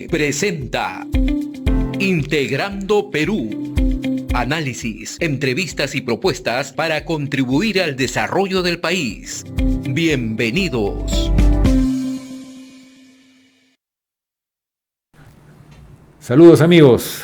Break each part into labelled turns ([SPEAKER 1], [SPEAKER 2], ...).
[SPEAKER 1] Presenta Integrando Perú. Análisis, entrevistas y propuestas para contribuir al desarrollo del país. Bienvenidos.
[SPEAKER 2] Saludos amigos,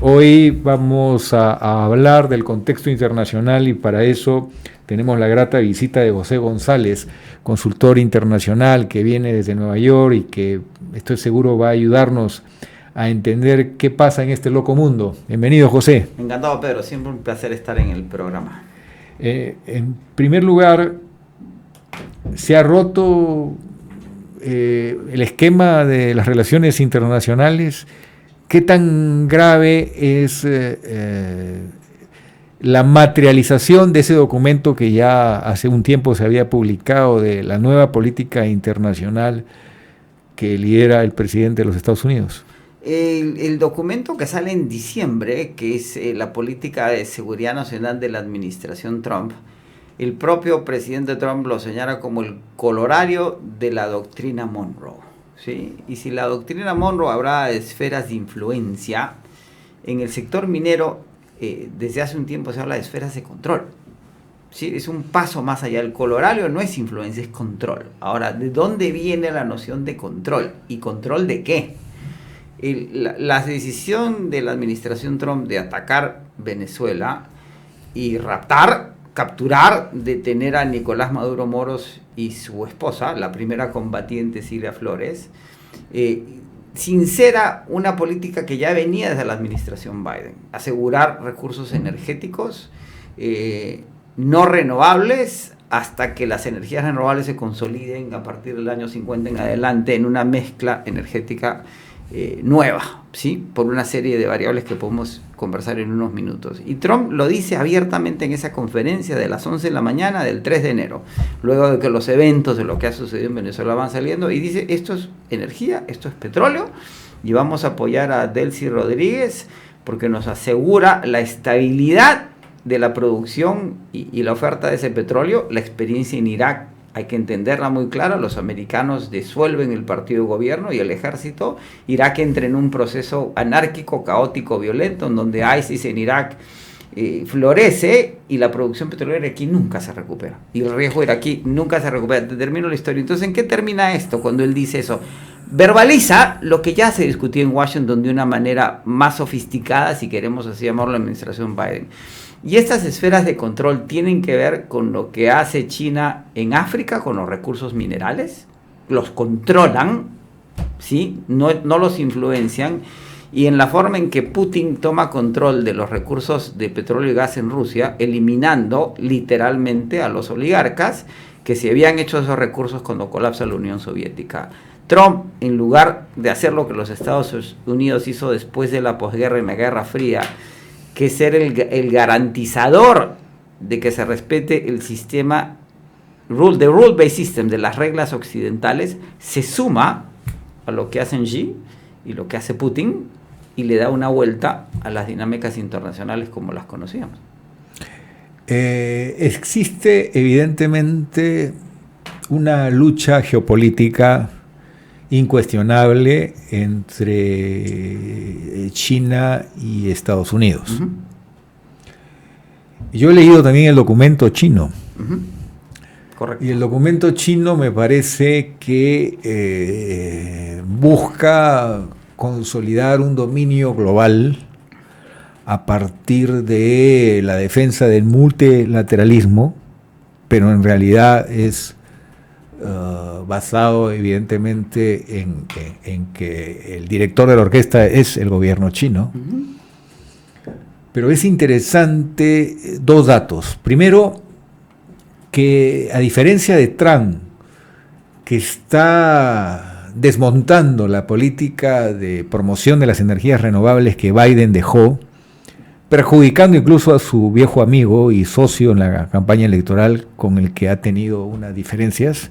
[SPEAKER 2] hoy vamos a hablar del contexto internacional y para eso tenemos la grata visita de José González, consultor internacional que viene desde Nueva York y que estoy seguro va a ayudarnos a entender qué pasa en este loco mundo. Bienvenido, José.
[SPEAKER 3] Encantado, Pedro, siempre un placer estar en el programa.
[SPEAKER 2] En primer lugar, se ha roto el esquema de las relaciones internacionales. ¿Qué tan grave es la materialización de ese documento que ya hace un tiempo se había publicado de la nueva política internacional que lidera el presidente de los Estados Unidos?
[SPEAKER 3] El documento que sale en diciembre, que es la política de seguridad nacional de la administración Trump, el propio presidente Trump lo señala como el colorario de la doctrina Monroe, ¿sí? Y si la doctrina Monroe habrá de esferas de influencia, en el sector minero desde hace un tiempo se habla de esferas de control, ¿sí? Es un paso más allá. El colorario no es influencia, es control. Ahora, ¿de dónde viene la noción de control? ¿Y control de qué? La decisión de la administración Trump de atacar Venezuela y raptar, capturar, detener a Nicolás Maduro Moros y su esposa, la primera combatiente Cilia Flores, sincera una política que ya venía desde la administración Biden: asegurar recursos energéticos no renovables hasta que las energías renovables se consoliden a partir del año 50 en adelante en una mezcla energética nueva, ¿sí? Por una serie de variables que podemos conversar en unos minutos. Y Trump lo dice abiertamente en esa conferencia de las 11 de la mañana del 3 de enero, luego de que los eventos de lo que ha sucedido en Venezuela van saliendo, y dice: esto es energía, esto es petróleo, y vamos a apoyar a Delcy Rodríguez porque nos asegura la estabilidad de la producción y la oferta de ese petróleo. La experiencia en Irak hay que entenderla muy clara: los americanos disuelven el partido de gobierno y el ejército. Irak entra en un proceso anárquico, caótico, violento, en donde ISIS en Irak florece y la producción petrolera aquí nunca se recupera. Y el riesgo iraquí nunca se recupera. Te termino la historia. Entonces, ¿en qué termina esto cuando él dice eso? Verbaliza lo que ya se discutió en Washington de una manera más sofisticada, si queremos así llamarlo, la administración Biden. Y estas esferas de control tienen que ver con lo que hace China en África con los recursos minerales. Los controlan, ¿sí? No los influencian. Y en la forma en que Putin toma control de los recursos de petróleo y gas en Rusia, eliminando literalmente a los oligarcas que se habían hecho esos recursos cuando colapsa la Unión Soviética. Trump, en lugar de hacer lo que los Estados Unidos hizo después de la posguerra en la Guerra Fría, que es ser el garantizador de que se respete el sistema, the rule-based system, de las reglas occidentales, se suma a lo que hacen Xi y lo que hace Putin y le da una vuelta a las dinámicas internacionales como las conocíamos.
[SPEAKER 2] Existe evidentemente una lucha geopolítica incuestionable entre China y Estados Unidos. Uh-huh. Yo he leído también el documento chino.
[SPEAKER 3] Uh-huh. Correcto.
[SPEAKER 2] Y el documento chino me parece que busca consolidar un dominio global a partir de la defensa del multilateralismo, pero en realidad es basado evidentemente en que el director de la orquesta es el gobierno chino. Uh-huh. Pero es interesante dos datos. Primero, que a diferencia de Trump, que está desmontando la política de promoción de las energías renovables que Biden dejó, perjudicando incluso a su viejo amigo y socio en la campaña electoral con el que ha tenido unas diferencias,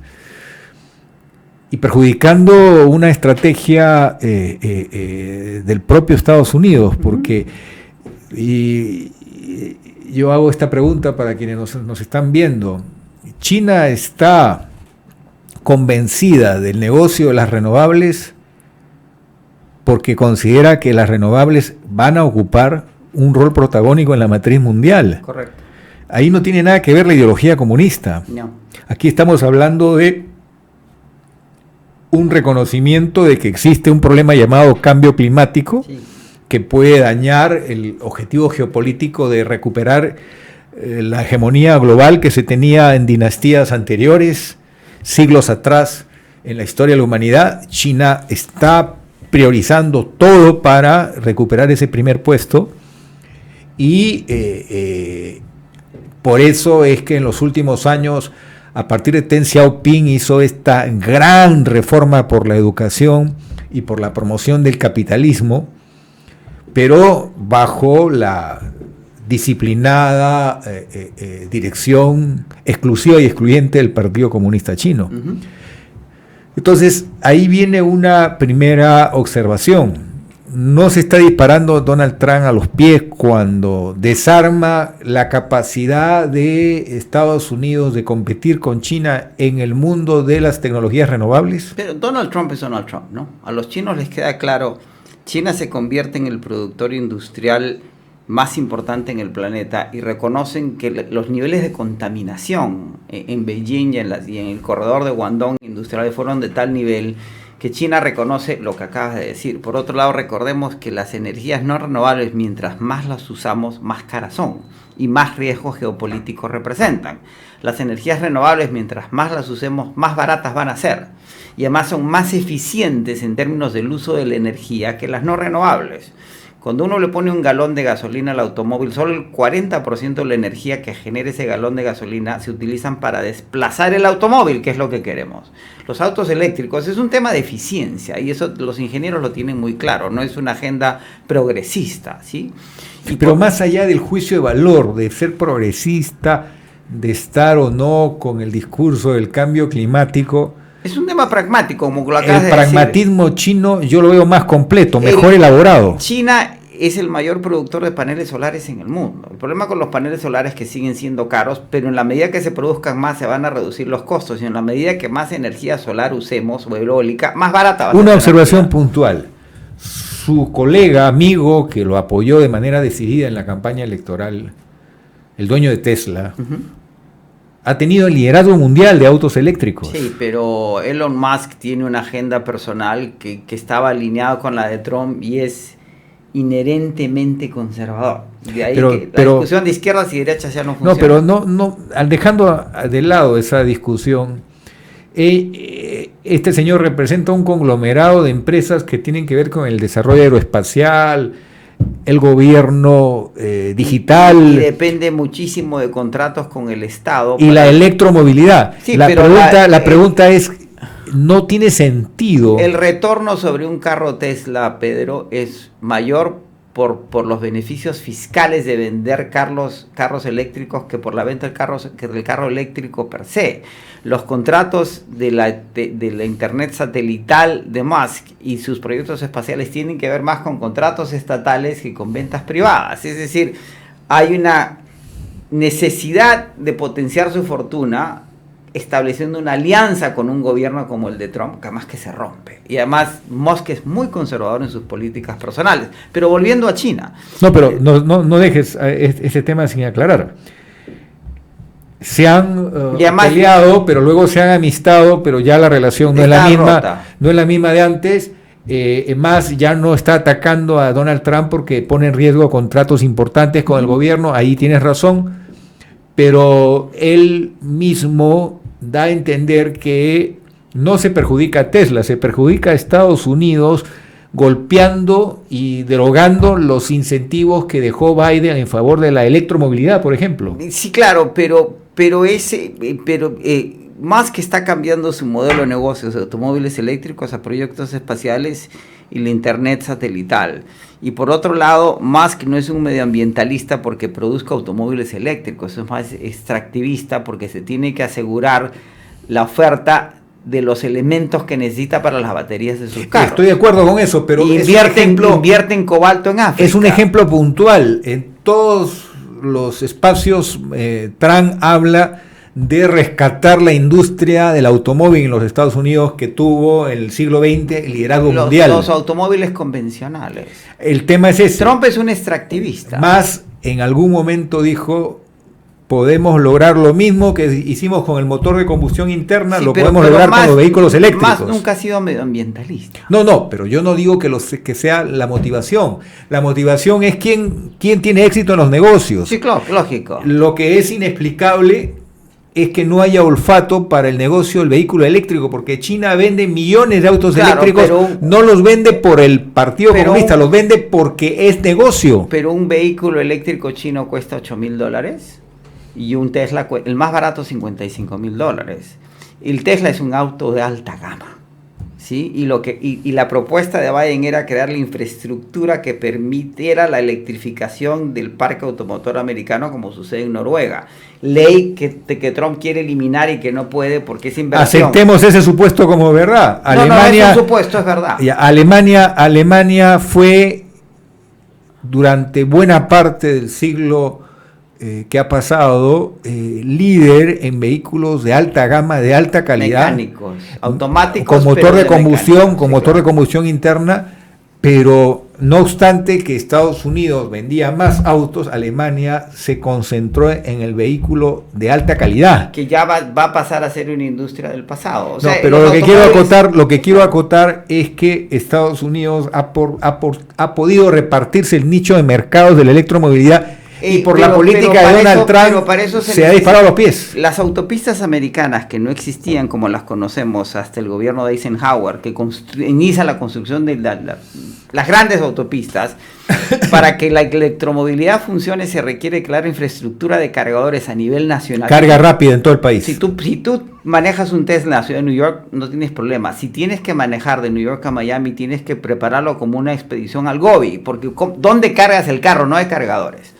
[SPEAKER 2] y perjudicando una estrategia del propio Estados Unidos, porque yo hago esta pregunta para quienes nos están viendo. China está convencida del negocio de las renovables porque considera que las renovables van a ocupar un rol protagónico en la matriz mundial.
[SPEAKER 3] Correcto.
[SPEAKER 2] Ahí no tiene nada que ver la ideología comunista.
[SPEAKER 3] No.
[SPEAKER 2] Aquí estamos hablando de un reconocimiento de que existe un problema llamado cambio climático, sí, que puede dañar el objetivo geopolítico de recuperar la hegemonía global que se tenía en dinastías anteriores, siglos atrás en la historia de la humanidad. China está priorizando todo para recuperar ese primer puesto y por eso es que en los últimos años, a partir de Deng Xiaoping, hizo esta gran reforma por la educación y por la promoción del capitalismo, pero bajo la disciplinada dirección exclusiva y excluyente del Partido Comunista Chino. Uh-huh. Entonces, ahí viene una primera observación. No se está disparando Donald Trump a los pies cuando desarma la capacidad de Estados Unidos de competir con China en el mundo de las tecnologías renovables.
[SPEAKER 3] Pero Donald Trump es Donald Trump, ¿no? A los chinos les queda claro, China se convierte en el productor industrial más importante en el planeta y reconocen que los niveles de contaminación en Beijing y en el corredor de Guangdong industriales fueron de tal nivel que China reconoce lo que acabas de decir. Por otro lado, recordemos que las energías no renovables, mientras más las usamos, más caras son y más riesgos geopolíticos representan. Las energías renovables, mientras más las usemos, más baratas van a ser. Y además son más eficientes en términos del uso de la energía que las no renovables. Cuando uno le pone un galón de gasolina al automóvil, solo el 40% de la energía que genera ese galón de gasolina se utilizan para desplazar el automóvil, que es lo que queremos. Los autos eléctricos es un tema de eficiencia y eso los ingenieros lo tienen muy claro, no es una agenda progresista, ¿sí?
[SPEAKER 2] Pero más allá del juicio de valor, de ser progresista, de estar o no con el discurso del cambio climático,
[SPEAKER 3] es un tema pragmático, como lo acabas de
[SPEAKER 2] decir. El pragmatismo chino yo lo veo más completo, mejor elaborado.
[SPEAKER 3] China es el mayor productor de paneles solares en el mundo. El problema con los paneles solares es que siguen siendo caros, pero en la medida que se produzcan más se van a reducir los costos y en la medida que más energía solar usemos o eólica, más barata va a ser.
[SPEAKER 2] Una observación puntual. Su colega, amigo, que lo apoyó de manera decidida en la campaña electoral, el dueño de Tesla, ha tenido el liderazgo mundial de autos eléctricos.
[SPEAKER 3] Sí, pero Elon Musk tiene una agenda personal que estaba alineada con la de Trump y es inherentemente conservador. De ahí que la discusión de izquierdas y derechas ya no funciona.
[SPEAKER 2] No, pero no, dejando de lado esa discusión, este señor representa un conglomerado de empresas que tienen que ver con el desarrollo aeroespacial, el gobierno digital.
[SPEAKER 3] Y depende muchísimo de contratos con el Estado.
[SPEAKER 2] Y la electromovilidad. Sí, la pregunta es, no tiene sentido.
[SPEAKER 3] El retorno sobre un carro Tesla, Pedro, es mayor por los beneficios fiscales de vender carros eléctricos que por la venta del carro eléctrico per se. Los contratos de la internet satelital de Musk y sus proyectos espaciales tienen que ver más con contratos estatales que con ventas privadas. Es decir, hay una necesidad de potenciar su fortuna estableciendo una alianza con un gobierno como el de Trump, que además que se rompe. Y además Musk es muy conservador en sus políticas personales. Pero volviendo a China.
[SPEAKER 2] No, pero no dejes ese tema sin aclarar. Se han peleado, pero luego se han amistado, pero ya la relación no es la misma de antes. Más ya no está atacando a Donald Trump porque pone en riesgo contratos importantes con el gobierno. Ahí tienes razón. Pero él mismo da a entender que no se perjudica a Tesla, se perjudica a Estados Unidos golpeando y derogando los incentivos que dejó Biden en favor de la electromovilidad, por ejemplo.
[SPEAKER 3] Sí, claro, pero más que está cambiando su modelo de negocios de automóviles eléctricos a proyectos espaciales y la internet satelital. Y por otro lado, Musk no es un medioambientalista porque produzca automóviles eléctricos, es más extractivista porque se tiene que asegurar la oferta de los elementos que necesita para las baterías de sus carros.
[SPEAKER 2] Estoy de acuerdo con eso, pero
[SPEAKER 3] invierte en cobalto en África.
[SPEAKER 2] Es un ejemplo puntual. En todos los espacios, Trump habla de rescatar la industria del automóvil en los Estados Unidos que tuvo en el siglo XX el liderazgo mundial.
[SPEAKER 3] Los automóviles convencionales.
[SPEAKER 2] El tema es ese.
[SPEAKER 3] Trump es un extractivista.
[SPEAKER 2] Más en algún momento dijo, podemos lograr lo mismo que hicimos con el motor de combustión interna, sí, lo podemos lograr con los vehículos eléctricos.
[SPEAKER 3] Más nunca ha sido medioambientalista.
[SPEAKER 2] No, pero yo no digo que sea la motivación. La motivación es quién tiene éxito en los negocios.
[SPEAKER 3] Sí, claro, lógico.
[SPEAKER 2] Lo que es inexplicable es que no haya olfato para el negocio del vehículo eléctrico, porque China vende millones de autos eléctricos, no los vende por el Partido Comunista, los vende porque es negocio.
[SPEAKER 3] Pero un vehículo eléctrico chino cuesta $8,000 y un Tesla, el más barato, $55,000. El Tesla es un auto de alta gama, ¿sí? Y la propuesta de Biden era crear la infraestructura que permitiera la electrificación del parque automotor americano, como sucede en Noruega. Ley que Trump quiere eliminar y que no puede porque es inversión.
[SPEAKER 2] Aceptemos ese supuesto como verdad.
[SPEAKER 3] Alemania, no, es un supuesto, es verdad.
[SPEAKER 2] Alemania fue durante buena parte del siglo que ha pasado líder en vehículos de alta gama, de alta calidad,
[SPEAKER 3] mecánicos, automáticos,
[SPEAKER 2] con motor de combustión, con motor de combustión interna, pero no obstante que Estados Unidos vendía más autos, Alemania se concentró en el vehículo de alta calidad.
[SPEAKER 3] Que ya va a pasar a ser una industria del pasado. O sea,
[SPEAKER 2] pero lo que quiero acotar es que Estados Unidos ha podido repartirse el nicho de mercados de la electromovilidad. Y por la política de Donald Trump se ha disparado los pies.
[SPEAKER 3] Las autopistas americanas que no existían como las conocemos hasta el gobierno de Eisenhower, que inicia la construcción de las grandes autopistas, para que la electromovilidad funcione se requiere clara infraestructura de cargadores a nivel nacional.
[SPEAKER 2] Carga rápida en todo el país.
[SPEAKER 3] Si tú manejas un Tesla en la ciudad de New York, no tienes problema. Si tienes que manejar de New York a Miami, tienes que prepararlo como una expedición al Gobi, porque ¿dónde cargas el carro? No hay cargadores.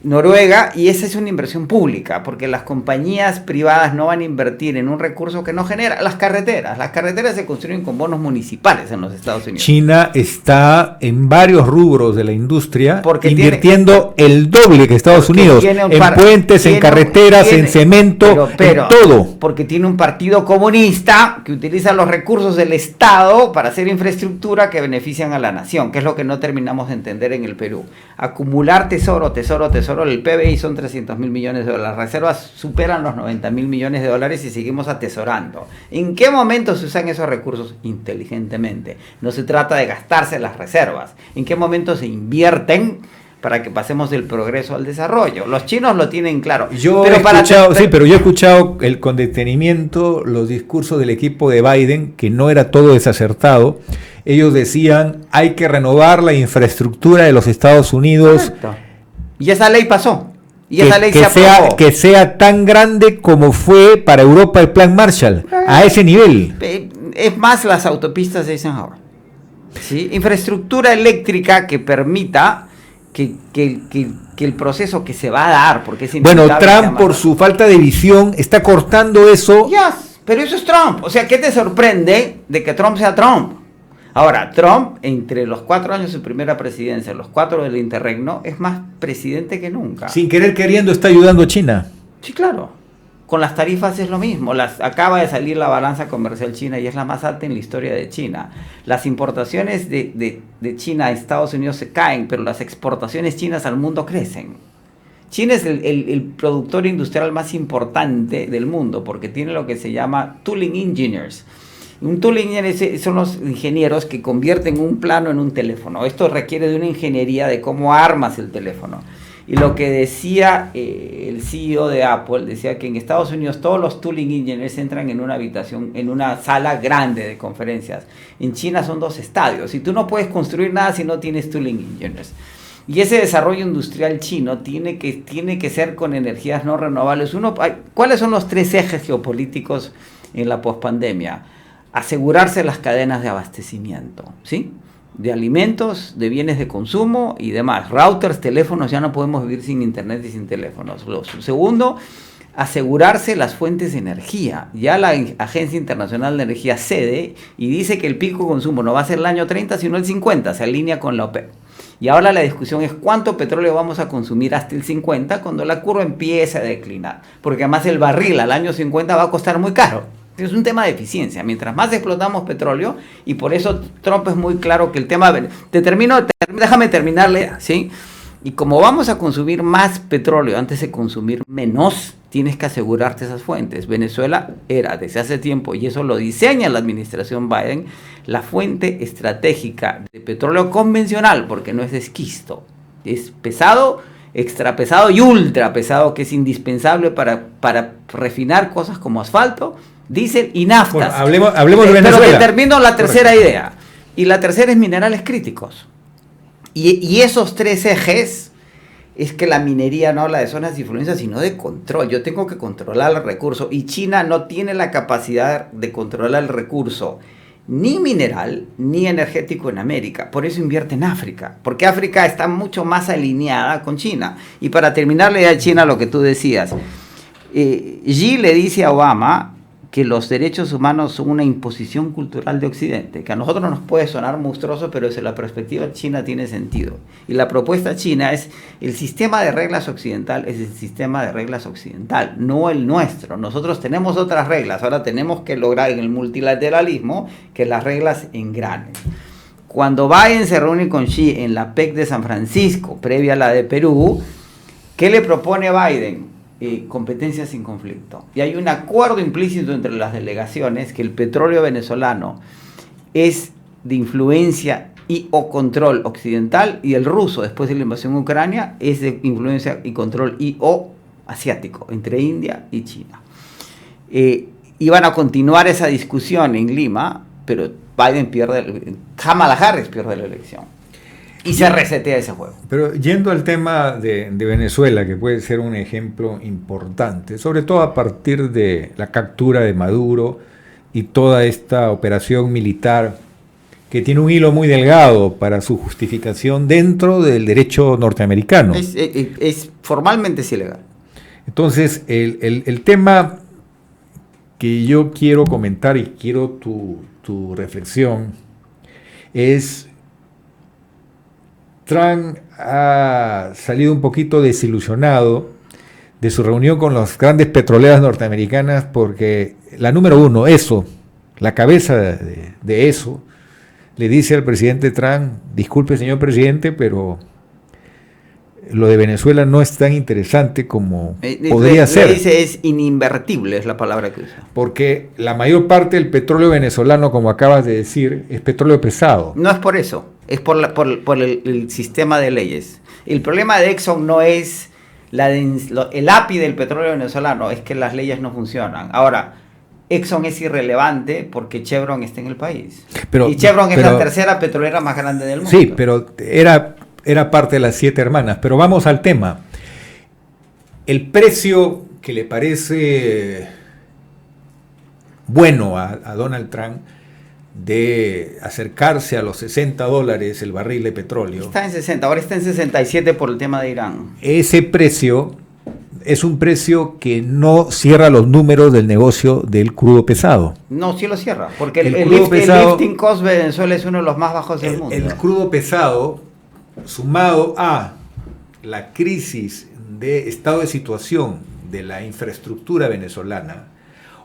[SPEAKER 3] Noruega, y esa es una inversión pública, porque las compañías privadas no van a invertir en un recurso que no genera. Las carreteras se construyen con bonos municipales en los Estados Unidos.
[SPEAKER 2] China está en varios rubros de la industria invirtiendo el doble que Estados Unidos, en puentes, en carreteras, en cemento, en todo.
[SPEAKER 3] Porque tiene un partido comunista que utiliza los recursos del Estado para hacer infraestructura que benefician a la nación, que es lo que no terminamos de entender en el Perú. Acumular tesoro, el PBI son $300,000 millones, las reservas superan los $90,000 millones y seguimos atesorando. ¿En qué momento se usan esos recursos? Inteligentemente. No se trata de gastarse las reservas. ¿En qué momento se invierten para que pasemos del progreso al desarrollo? Los chinos lo tienen claro.
[SPEAKER 2] Yo he escuchado con detenimiento los discursos del equipo de Biden, que no era todo desacertado. Ellos decían, hay que renovar la infraestructura de los Estados Unidos.
[SPEAKER 3] Correcto. Y esa ley pasó. Y
[SPEAKER 2] esa ley se aprobó. Que sea tan grande como fue para Europa el Plan Marshall, a ese nivel.
[SPEAKER 3] Es más, las autopistas de Eisenhower. ¿Sí? Infraestructura eléctrica que permita que el proceso que se va a dar, porque es
[SPEAKER 2] Trump, por su falta de visión, está cortando eso.
[SPEAKER 3] Pero eso es Trump. O sea, ¿qué te sorprende de que Trump sea Trump? Ahora, Trump, entre los 4 años de su primera presidencia, los 4 del interregno, es más presidente que nunca.
[SPEAKER 2] Sin querer queriendo está ayudando a China.
[SPEAKER 3] Sí, claro. Con las tarifas es lo mismo. Acaba de salir la balanza comercial china y es la más alta en la historia de China. Las importaciones de China a Estados Unidos se caen, pero las exportaciones chinas al mundo crecen. China es el productor industrial más importante del mundo porque tiene lo que se llama tooling engineers. Un tooling engineer son los ingenieros que convierten un plano en un teléfono. Esto requiere de una ingeniería de cómo armas el teléfono. Y lo que decía el CEO de Apple, decía que en Estados Unidos todos los tooling engineers entran en una habitación, en una sala grande de conferencias. En China son 2 estadios. Y tú no puedes construir nada si no tienes tooling engineers. Y ese desarrollo industrial chino tiene que ser con energías no renovables. ¿Cuáles son los 3 ejes geopolíticos en la pospandemia? Asegurarse las cadenas de abastecimiento, ¿sí? De alimentos, de bienes de consumo y demás. Routers, teléfonos, ya no podemos vivir sin internet y sin teléfonos. Segundo, asegurarse las fuentes de energía. Ya la Agencia Internacional de Energía cede y dice que el pico de consumo no va a ser el año 30, sino el 50, se alinea con la OPEP. Y ahora la discusión es cuánto petróleo vamos a consumir hasta el 50 cuando la curva empiece a declinar. Porque además el barril al año 50 va a costar muy caro. Es un tema de eficiencia. Mientras más explotamos petróleo, y por eso Trump es muy claro que el tema... Déjame terminarle, ¿sí? Y como vamos a consumir más petróleo antes de consumir menos, tienes que asegurarte esas fuentes. Venezuela era desde hace tiempo, y eso lo diseña la administración Biden, la fuente estratégica de petróleo convencional, porque no es de esquisto. Es pesado, extra pesado y ultra pesado, que es indispensable para refinar cosas como asfalto, diésel y naftas.
[SPEAKER 2] Bueno, hablemos de Venezuela.
[SPEAKER 3] Pero que termino la tercera idea. Y la tercera es minerales críticos. Y esos tres ejes es que la minería no habla de zonas de influencia, sino de control. Yo tengo que controlar el recurso y China no tiene la capacidad de controlar el recurso ni mineral ni energético en América. Por eso invierte en África, porque África está mucho más alineada con China. Y para terminarle a China lo que tú decías, Xi le dice a Obama que los derechos humanos son una imposición cultural de Occidente, que a nosotros nos puede sonar monstruoso, pero desde la perspectiva china tiene sentido. Y la propuesta china es, el sistema de reglas occidental es el sistema de reglas occidental, no el nuestro. Nosotros tenemos otras reglas, ahora tenemos que lograr en el multilateralismo que las reglas engranen. Cuando Biden se reúne con Xi en la PEC de San Francisco, previa a la de Perú, ¿qué le propone Biden? Competencia sin conflicto. Y hay un acuerdo implícito entre las delegaciones que el petróleo venezolano es de influencia y o control occidental, y el ruso, después de la invasión a Ucrania, es de influencia y control y o asiático, entre India y China. Iban a continuar esa discusión en Lima, pero Biden Kamala Harris pierde la elección. Y se resetea ese juego.
[SPEAKER 2] Pero yendo al tema de Venezuela, que puede ser un ejemplo importante, sobre todo a partir de la captura de Maduro y toda esta operación militar que tiene un hilo muy delgado para su justificación dentro del derecho norteamericano.
[SPEAKER 3] Es formalmente es ilegal.
[SPEAKER 2] Entonces, el tema que yo quiero comentar y quiero tu reflexión es... Trump ha salido un poquito desilusionado de su reunión con las grandes petroleras norteamericanas porque la número uno, la cabeza de eso, le dice al presidente Trump, disculpe señor presidente, pero lo de Venezuela no es tan interesante como podría ser.
[SPEAKER 3] Dice es ininvertible, es la palabra que usa.
[SPEAKER 2] Porque la mayor parte del petróleo venezolano, como acabas de decir, es petróleo pesado.
[SPEAKER 3] No es por eso. Es por el sistema de leyes. El problema de Exxon no es el API del petróleo venezolano, es que las leyes no funcionan. Ahora, Exxon es irrelevante porque Chevron está en el país. Y Chevron es la tercera petrolera más grande del mundo.
[SPEAKER 2] Sí, pero era parte de las 7 hermanas. Pero vamos al tema. El precio que le parece bueno a Donald Trump de acercarse a los $60 el barril de petróleo.
[SPEAKER 3] Está en 60, ahora está en 67 por el tema de Irán.
[SPEAKER 2] Ese precio es un precio que no cierra los números del negocio del crudo pesado.
[SPEAKER 3] No, sí lo cierra, porque el lifting cost de Venezuela es uno de los más bajos del mundo.
[SPEAKER 2] El crudo pesado, sumado a la crisis de estado de situación de la infraestructura venezolana,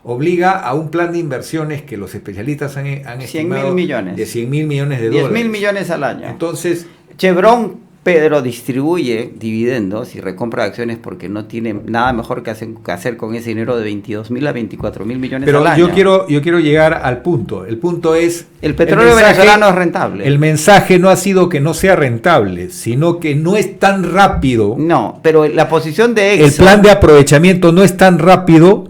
[SPEAKER 2] obliga a un plan de inversiones que los especialistas han estimado
[SPEAKER 3] 100.000 millones.
[SPEAKER 2] De $100.000 millones de dólares.
[SPEAKER 3] 10.000 millones al año.
[SPEAKER 2] Entonces,
[SPEAKER 3] Chevron, Pedro, distribuye dividendos y recompra acciones porque no tiene nada mejor que hacer con ese dinero de 22.000 a 24.000 millones al año.
[SPEAKER 2] Pero yo quiero llegar al punto. El punto es...
[SPEAKER 3] El petróleo venezolano es rentable.
[SPEAKER 2] El mensaje no ha sido que no sea rentable, sino que no es tan rápido.
[SPEAKER 3] No, pero la posición de Exxon...
[SPEAKER 2] El plan de aprovechamiento no es tan rápido...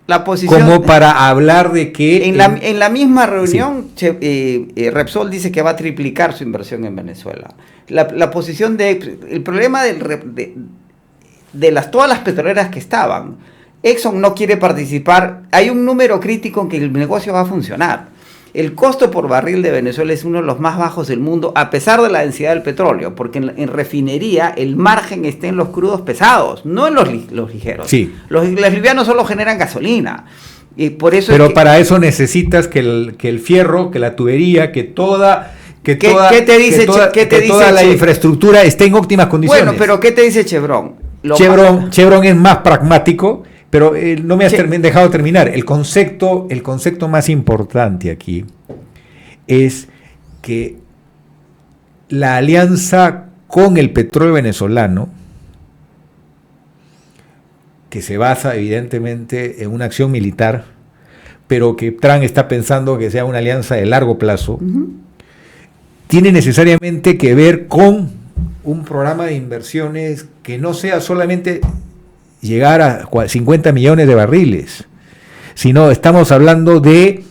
[SPEAKER 3] La posición,
[SPEAKER 2] como para hablar de que...
[SPEAKER 3] En la misma reunión, sí. Repsol dice que va a triplicar su inversión en Venezuela. La posición el problema de todas las petroleras que estaban, Exxon no quiere participar. Hay un número crítico en que el negocio va a funcionar. El costo por barril de Venezuela es uno de los más bajos del mundo, a pesar de la densidad del petróleo, porque en refinería el margen está en los crudos pesados, no en los ligeros.
[SPEAKER 2] Sí.
[SPEAKER 3] Los livianos solo generan gasolina. Y por eso
[SPEAKER 2] pero para eso necesitas que el fierro, que la tubería, que toda la infraestructura esté en óptimas condiciones.
[SPEAKER 3] Bueno, pero ¿qué te dice Chevron?
[SPEAKER 2] Chevron es más pragmático, pero no me has dejado terminar. El concepto más importante aquí es que la alianza con el petróleo venezolano, que se basa evidentemente en una acción militar, pero que Trump está pensando que sea una alianza de largo plazo, tiene necesariamente que ver con un programa de inversiones que no sea solamente llegar a 50 millones de barriles, sino estamos hablando de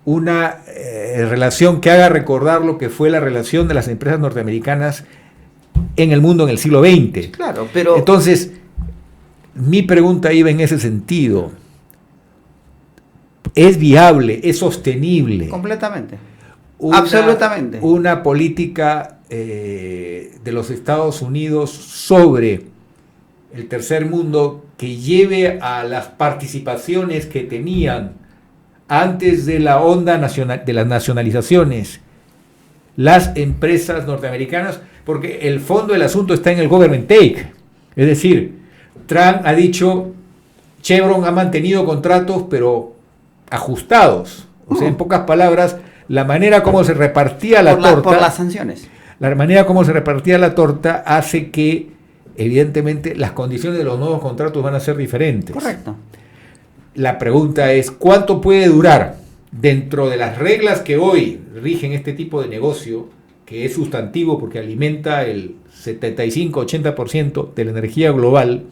[SPEAKER 2] una relación que haga recordar lo que fue la relación de las empresas norteamericanas en el mundo en el siglo XX.
[SPEAKER 3] Claro, pero
[SPEAKER 2] entonces, mi pregunta iba en ese sentido. ¿Es viable, es sostenible?
[SPEAKER 3] Completamente. Absolutamente.
[SPEAKER 2] Una política de los Estados Unidos sobre el tercer mundo que lleve a las participaciones que tenían antes de la onda de las nacionalizaciones las empresas norteamericanas, porque el fondo del asunto está en el government take. Es decir, Trump ha dicho, Chevron ha mantenido contratos, pero ajustados. O sea, en pocas palabras, la manera como se repartía la torta...
[SPEAKER 3] Por las sanciones.
[SPEAKER 2] La manera como se repartía la torta hace que, evidentemente, las condiciones de los nuevos contratos van a ser diferentes.
[SPEAKER 3] Correcto.
[SPEAKER 2] La pregunta es, ¿cuánto puede durar dentro de las reglas que hoy rigen este tipo de negocio, que es sustantivo porque alimenta el 75-80% de la energía global?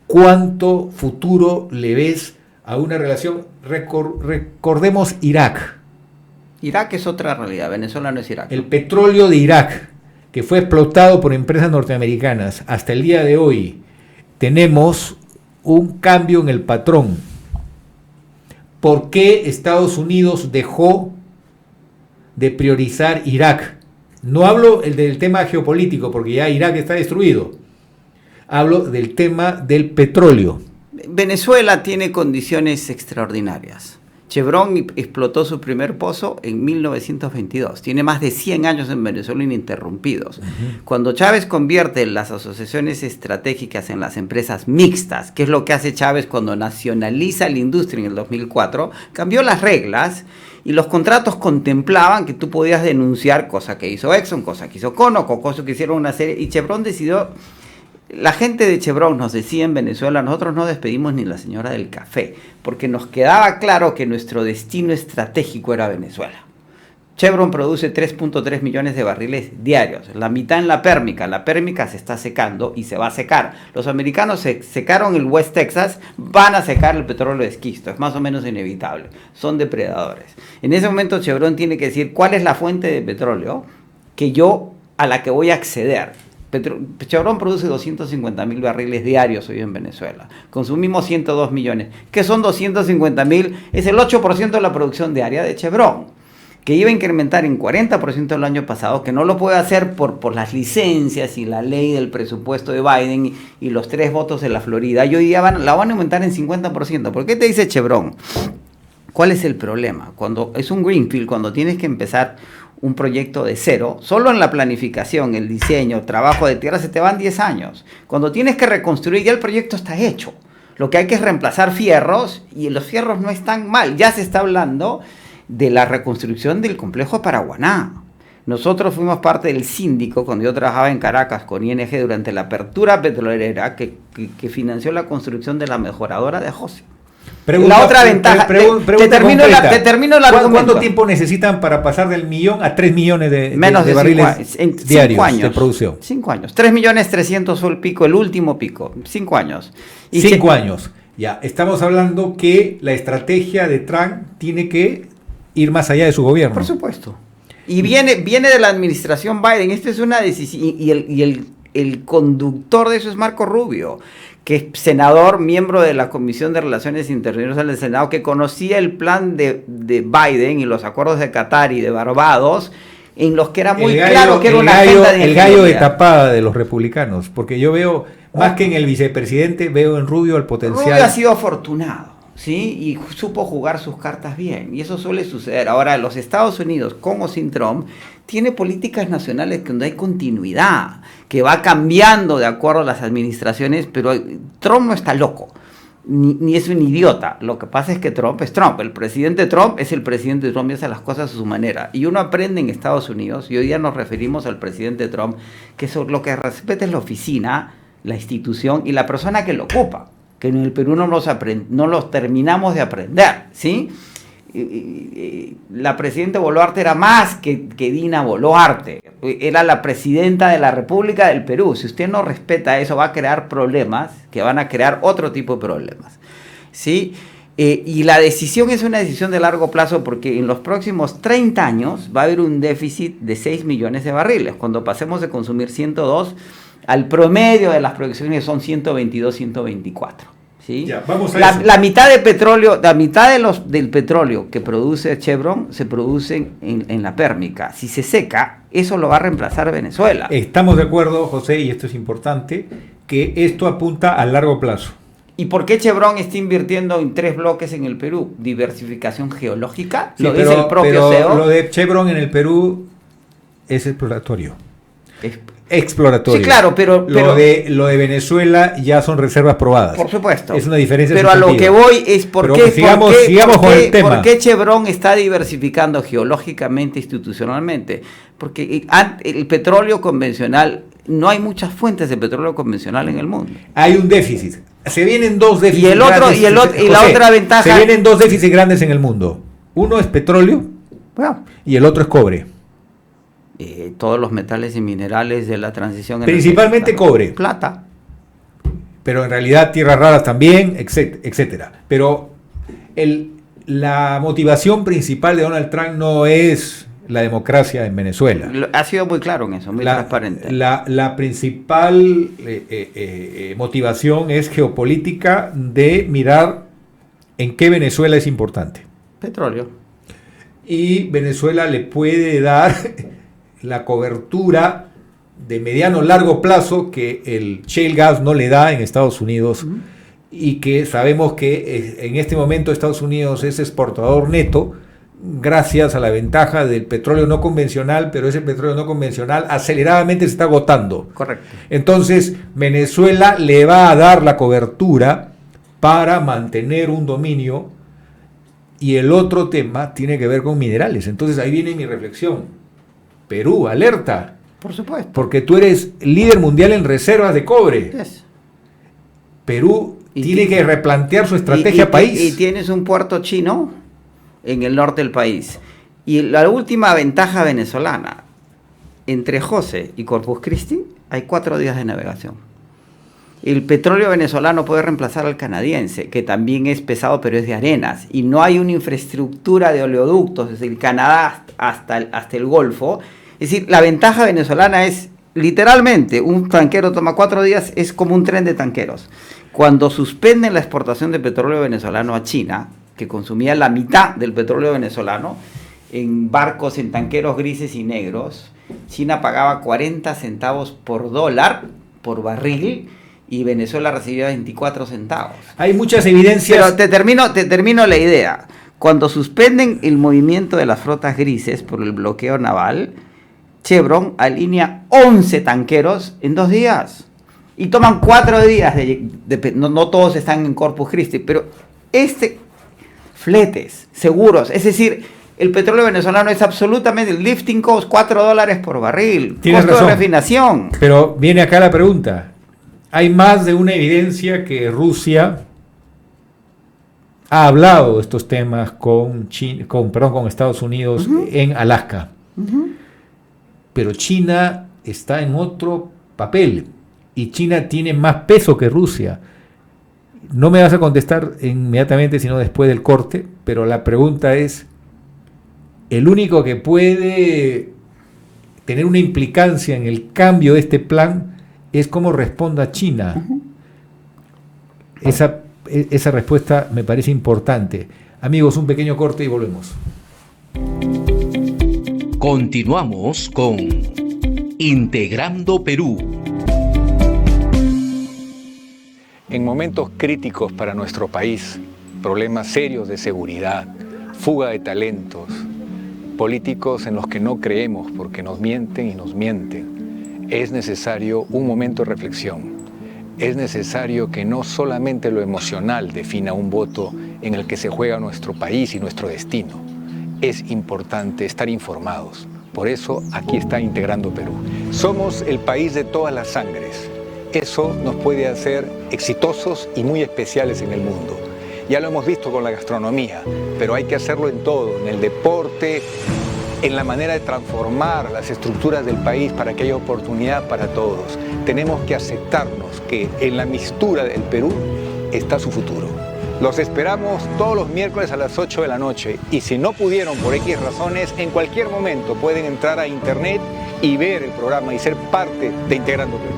[SPEAKER 2] ¿Cuánto futuro le ves a una relación? Recordemos Irak.
[SPEAKER 3] Irak es otra realidad, Venezuela no es Irak.
[SPEAKER 2] El petróleo de Irak, que fue explotado por empresas norteamericanas, hasta el día de hoy tenemos un cambio en el patrón. ¿Por qué Estados Unidos dejó de priorizar Irak? No hablo del tema geopolítico, porque ya Irak está destruido. Hablo del tema del petróleo.
[SPEAKER 3] Venezuela tiene condiciones extraordinarias. Chevron explotó su primer pozo en 1922. Tiene más de 100 años en Venezuela ininterrumpidos. Cuando Chávez convierte las asociaciones estratégicas en las empresas mixtas, que es lo que hace Chávez cuando nacionaliza la industria en el 2004, cambió las reglas y los contratos contemplaban que tú podías denunciar, cosa que hizo Exxon, cosa que hizo Conoco, cosa que hicieron una serie, y Chevron decidió... La gente de Chevron nos decía en Venezuela, nosotros no despedimos ni la señora del café, porque nos quedaba claro que nuestro destino estratégico era Venezuela. Chevron produce 3.3 millones de barriles diarios, la mitad en la pérmica se está secando y se va a secar. Los americanos secaron el West Texas, van a secar el petróleo de esquisto, es más o menos inevitable, son depredadores. En ese momento Chevron tiene que decir cuál es la fuente de petróleo a la que voy a acceder. Chevron produce 250.000 barriles diarios hoy en Venezuela. Consumimos 102 millones. ¿Qué son 250.000? Es el 8% de la producción diaria de Chevron, que iba a incrementar en 40% el año pasado, que no lo puede hacer por las licencias y la ley del presupuesto de Biden y los 3 votos de la Florida. Y hoy día la van a aumentar en 50%. ¿Por qué te dice Chevron? ¿Cuál es el problema? Cuando es un greenfield, cuando tienes que empezar un proyecto de cero, solo en la planificación, el diseño, trabajo de tierra, se te van 10 años. Cuando tienes que reconstruir, ya el proyecto está hecho. Lo que hay que es reemplazar fierros, y los fierros no están mal. Ya se está hablando de la reconstrucción del complejo de Paraguaná. Nosotros fuimos parte del síndico cuando yo trabajaba en Caracas con ING durante la apertura petrolera que financió la construcción de la mejoradora de José. La otra ventaja, te termino el argumento.
[SPEAKER 2] ¿Cuánto tiempo necesitan para pasar del 1.000.000 a 3 millones de barriles diarios de producción?
[SPEAKER 3] 5 años. 3.300.000 fue el pico, el último pico. 5 años.
[SPEAKER 2] 5 años. Ya, estamos hablando que la estrategia de Trump tiene que ir más allá de su gobierno.
[SPEAKER 3] Por supuesto. Y viene de la administración Biden. Esto es una decisión. Y el conductor de eso es Marco Rubio, que es senador, miembro de la Comisión de Relaciones Internacionales del Senado, que conocía el plan de Biden y los acuerdos de Qatar y de Barbados, en los que era muy claro que era una agenda de
[SPEAKER 2] el gallo de tapada de los republicanos, porque yo veo, más que en el vicepresidente, veo en Rubio el potencial.
[SPEAKER 3] Rubio ha sido afortunado, ¿sí? Y supo jugar sus cartas bien, y eso suele suceder. Ahora, los Estados Unidos, con o sin Trump, tiene políticas nacionales donde hay continuidad, que va cambiando de acuerdo a las administraciones, pero Trump no está loco, ni es un idiota. Lo que pasa es que Trump es Trump. El presidente Trump es el presidente Trump y hace las cosas a su manera. Y uno aprende en Estados Unidos, y hoy día nos referimos al presidente Trump, que lo que respeta es la oficina, la institución y la persona que lo ocupa, que en el Perú no los terminamos de aprender, ¿sí? La presidenta Boluarte era más que Dina Boluarte, era la presidenta de la República del Perú. Si usted no respeta eso, va a crear problemas que van a crear otro tipo de problemas, ¿sí? Y la decisión es una decisión de largo plazo, porque en los próximos 30 años va a haber un déficit de 6 millones de barriles. Cuando pasemos de consumir 102, al promedio de las producciones son 122, 124. ¿Sí?
[SPEAKER 2] Ya, vamos a
[SPEAKER 3] la mitad de petróleo, del petróleo que produce Chevron se produce en la pérmica. Si se seca, eso lo va a reemplazar Venezuela.
[SPEAKER 2] Estamos de acuerdo, José, y esto es importante, que esto apunta a largo plazo.
[SPEAKER 3] ¿Y por qué Chevron está invirtiendo en 3 bloques en el Perú? Diversificación geológica,
[SPEAKER 2] Sí,
[SPEAKER 3] lo dice el propio
[SPEAKER 2] pero
[SPEAKER 3] CEO.
[SPEAKER 2] Lo de Chevron en el Perú es exploratorio. Exploratorio.
[SPEAKER 3] Sí, claro, pero
[SPEAKER 2] lo de Venezuela ya son reservas probadas.
[SPEAKER 3] Por supuesto.
[SPEAKER 2] Es una diferencia.
[SPEAKER 3] Pero a lo que voy es por qué Chevron está diversificando geológicamente, institucionalmente. Porque el petróleo convencional, no hay muchas fuentes de petróleo convencional en el mundo.
[SPEAKER 2] Hay un déficit. Se vienen dos déficits
[SPEAKER 3] y la otra ventaja.
[SPEAKER 2] Se vienen dos déficits grandes en el mundo. Uno es petróleo, bueno, y el otro es cobre.
[SPEAKER 3] Todos los metales y minerales de la transición
[SPEAKER 2] principalmente cobre,
[SPEAKER 3] plata,
[SPEAKER 2] pero en realidad tierras raras también, etcétera. Pero la motivación principal de Donald Trump no es la democracia en Venezuela.
[SPEAKER 3] Ha sido muy claro en eso, muy transparente.
[SPEAKER 2] La principal motivación es geopolítica, de mirar en qué Venezuela es importante.
[SPEAKER 3] Petróleo.
[SPEAKER 2] Y Venezuela le puede dar la cobertura de mediano largo plazo que el shale gas no le da en Estados Unidos, y que sabemos que en este momento Estados Unidos es exportador neto gracias a la ventaja del petróleo no convencional, pero ese petróleo no convencional aceleradamente se está agotando.
[SPEAKER 3] Correcto.
[SPEAKER 2] Entonces Venezuela le va a dar la cobertura para mantener un dominio, y el otro tema tiene que ver con minerales. Entonces ahí viene mi reflexión. Perú, alerta.
[SPEAKER 3] Por supuesto.
[SPEAKER 2] Porque tú eres líder mundial en reservas de cobre.
[SPEAKER 3] Yes.
[SPEAKER 2] Perú tiene que replantear su estrategia país.
[SPEAKER 3] Y tienes un puerto chino en el norte del país. Y la última ventaja venezolana, entre José y Corpus Christi hay 4 días de navegación. El petróleo venezolano puede reemplazar al canadiense, que también es pesado, pero es de arenas. Y no hay una infraestructura de oleoductos desde el Canadá hasta el Golfo. Es decir, la ventaja venezolana es, literalmente, un tanquero toma 4 días, es como un tren de tanqueros. Cuando suspenden la exportación de petróleo venezolano a China, que consumía la mitad del petróleo venezolano, en barcos, en tanqueros grises y negros, China pagaba 40 centavos por dólar, por barril, y Venezuela recibía 24 centavos.
[SPEAKER 2] Hay muchas evidencias.
[SPEAKER 3] Pero te termino la idea. Cuando suspenden el movimiento de las flotas grises por el bloqueo naval, Chevron alinea 11 tanqueros en 2 días. Y toman 4 días. No todos están en Corpus Christi, pero fletes, seguros. Es decir, el petróleo venezolano es absolutamente, el lifting cost, $4 por barril.
[SPEAKER 2] Tienes
[SPEAKER 3] costo
[SPEAKER 2] razón.
[SPEAKER 3] de refinación.
[SPEAKER 2] Pero viene acá la pregunta. Hay más de una evidencia que Rusia ha hablado de estos temas con Estados Unidos en Alaska. Pero China está en otro papel, y China tiene más peso que Rusia. No me vas a contestar inmediatamente, sino después del corte, pero la pregunta es, el único que puede tener una implicancia en el cambio de este plan es cómo responda China. Esa respuesta me parece importante. Amigos, un pequeño corte y volvemos.
[SPEAKER 1] Continuamos con Integrando Perú.
[SPEAKER 4] En momentos críticos para nuestro país, problemas serios de seguridad, fuga de talentos, políticos en los que no creemos porque nos mienten y nos mienten, es necesario un momento de reflexión. Es necesario que no solamente lo emocional defina un voto en el que se juega nuestro país y nuestro destino. Es importante estar informados. Por eso aquí está Integrando Perú. Somos el país de todas las sangres. Eso nos puede hacer exitosos y muy especiales en el mundo. Ya lo hemos visto con la gastronomía, pero hay que hacerlo en todo, en el deporte, en la manera de transformar las estructuras del país para que haya oportunidad para todos. Tenemos que aceptarnos que en la mistura del Perú está su futuro. Los esperamos todos los miércoles a las 8 de la noche y si no pudieron por X razones, en cualquier momento pueden entrar a internet y ver el programa y ser parte de Integrando Perú.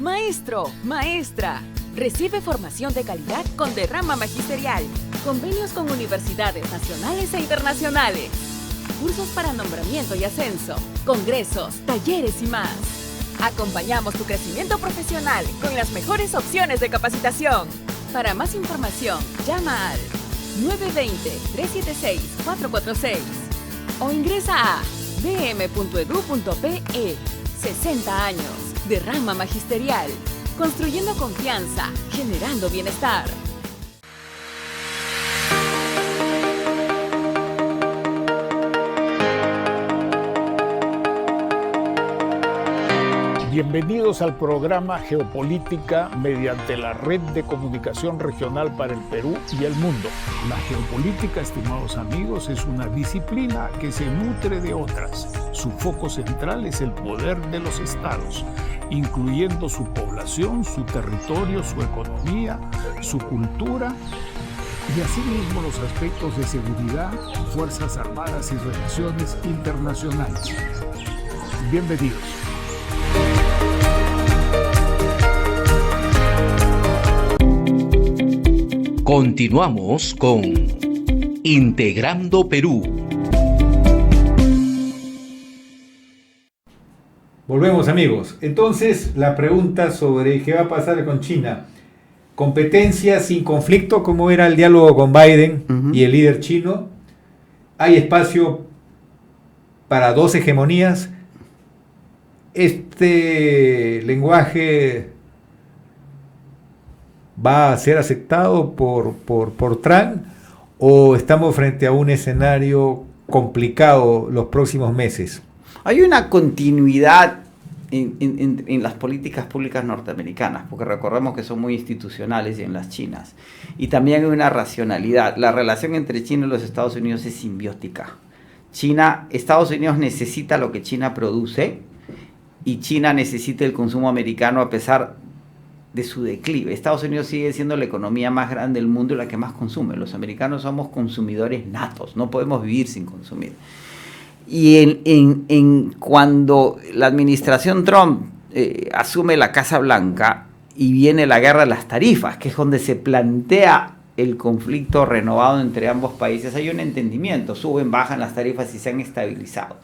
[SPEAKER 5] Maestro, maestra, recibe formación de calidad con derrama magisterial, convenios con universidades nacionales e internacionales, cursos para nombramiento y ascenso, congresos, talleres y más. Acompañamos tu crecimiento profesional con las mejores opciones de capacitación. Para más información, llama al 920-376-446 o ingresa a dm.edu.pe. 60 años de rama magisterial, construyendo confianza, generando bienestar.
[SPEAKER 6] Bienvenidos al programa Geopolítica mediante la Red de Comunicación Regional para el Perú y el Mundo. La geopolítica, estimados amigos, es una disciplina que se nutre de otras. Su foco central es el poder de los estados, incluyendo su población, su territorio, su economía, su cultura y asimismo los aspectos de seguridad, fuerzas armadas y relaciones internacionales. Bienvenidos.
[SPEAKER 1] Continuamos con Integrando Perú.
[SPEAKER 2] Volvemos, amigos. Entonces, la pregunta sobre qué va a pasar con China. Competencia sin conflicto, como era el diálogo con Biden y el líder chino. Hay espacio para dos hegemonías. Este lenguaje va a ser aceptado por Trump, o estamos frente a un escenario complicado los próximos meses.
[SPEAKER 3] Hay una continuidad en las políticas públicas norteamericanas, porque recordemos que son muy institucionales y en las chinas. Y también hay una racionalidad. La relación entre China y los Estados Unidos es simbiótica. Estados Unidos necesita lo que China produce y China necesita el consumo americano a pesar de su declive. Estados Unidos sigue siendo la economía más grande del mundo y la que más consume. Los americanos somos consumidores natos, no podemos vivir sin consumir. Y cuando la administración Trump asume la Casa Blanca y viene la guerra de las tarifas, que es donde se plantea el conflicto renovado entre ambos países, hay un entendimiento, suben, bajan las tarifas y se han estabilizado.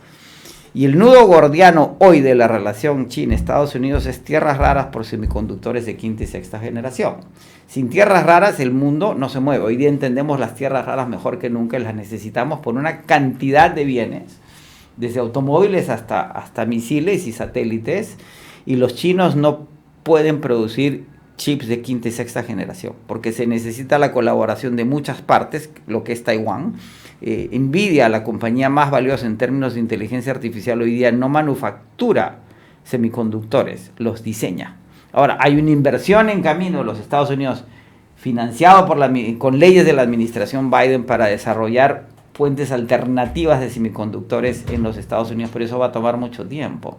[SPEAKER 3] Y el nudo gordiano hoy de la relación China-Estados Unidos es tierras raras por semiconductores de quinta y sexta generación. Sin tierras raras el mundo no se mueve. Hoy día entendemos las tierras raras mejor que nunca y las necesitamos por una cantidad de bienes, desde automóviles hasta misiles y satélites, y los chinos no pueden producir chips de quinta y sexta generación, porque se necesita la colaboración de muchas partes, lo que es Taiwán. Nvidia, la compañía más valiosa en términos de inteligencia artificial hoy día, no manufactura semiconductores, los diseña. Ahora, hay una inversión en camino de los Estados Unidos financiado con leyes de la administración Biden para desarrollar fuentes alternativas de semiconductores en los Estados Unidos, pero eso va a tomar mucho tiempo.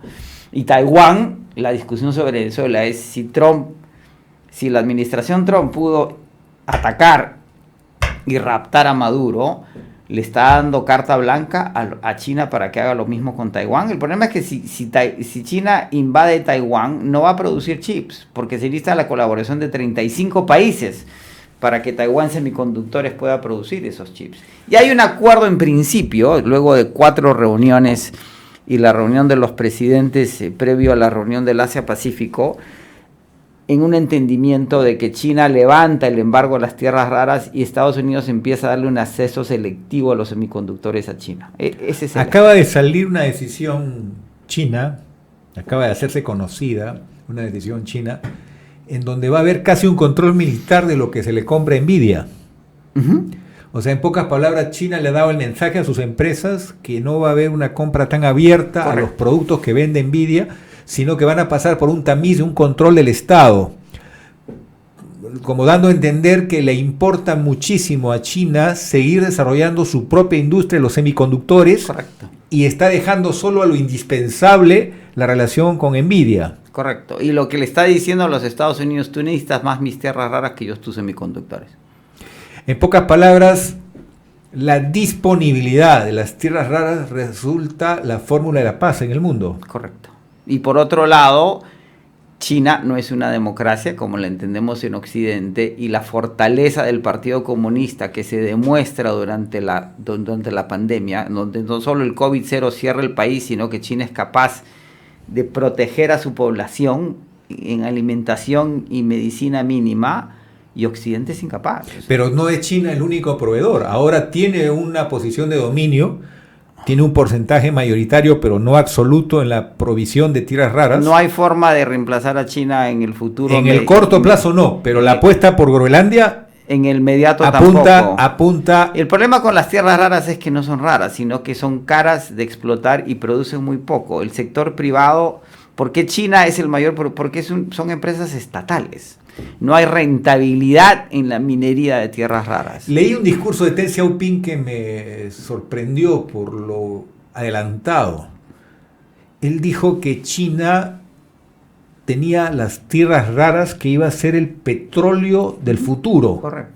[SPEAKER 3] Y Taiwán, la discusión sobre Venezuela es si la administración Trump pudo atacar y raptar a Maduro, le está dando carta blanca a China para que haga lo mismo con Taiwán. El problema es que si China invade Taiwán, no va a producir chips, porque se necesita la colaboración de 35 países para que Taiwán Semiconductores pueda producir esos chips. Y hay un acuerdo en principio, luego de 4 reuniones y la reunión de los presidentes previo a la reunión del Asia-Pacífico, en un entendimiento de que China levanta el embargo a las tierras raras y Estados Unidos empieza a darle un acceso selectivo a los semiconductores a China. Ese es
[SPEAKER 2] Acaba de salir una decisión china, acaba de hacerse conocida una decisión china, en donde va a haber casi un control militar de lo que se le compra a Nvidia.
[SPEAKER 3] Uh-huh.
[SPEAKER 2] O sea, en pocas palabras, China le ha dado el mensaje a sus empresas que no va a haber una compra tan abierta a los productos que vende Nvidia, sino que van a pasar por un tamiz, un control del Estado, como dando a entender que le importa muchísimo a China seguir desarrollando su propia industria de los semiconductores.
[SPEAKER 3] Correcto.
[SPEAKER 2] Y está dejando solo a lo indispensable la relación con Nvidia.
[SPEAKER 3] Correcto. Y lo que le está diciendo a los Estados Unidos, tú necesitas más mis tierras raras que yo tus semiconductores.
[SPEAKER 2] En pocas palabras, la disponibilidad de las tierras raras resulta la fórmula de la paz en el mundo.
[SPEAKER 3] Correcto. Y por otro lado, China no es una democracia como la entendemos en Occidente, y la fortaleza del Partido Comunista que se demuestra durante la pandemia, donde no solo el COVID-0 cierra el país, sino que China es capaz de proteger a su población en alimentación y medicina mínima, y Occidente es incapaz.
[SPEAKER 2] Pero no es China el único proveedor. Ahora tiene una posición de dominio, tiene un porcentaje mayoritario, pero no absoluto, en la provisión de tierras raras.
[SPEAKER 3] No hay forma de reemplazar a China en el futuro.
[SPEAKER 2] En el corto plazo no, pero la apuesta por Groenlandia
[SPEAKER 3] en el inmediato
[SPEAKER 2] apunta.
[SPEAKER 3] El problema con las tierras raras es que no son raras, sino que son caras de explotar y producen muy poco. El sector privado, ¿por qué China es el mayor? Porque son empresas estatales. No hay rentabilidad en la minería de tierras raras.
[SPEAKER 2] Leí un discurso de Deng Xiaoping que me sorprendió por lo adelantado. Él dijo que China tenía las tierras raras, que iba a ser el petróleo del futuro.
[SPEAKER 3] Correcto.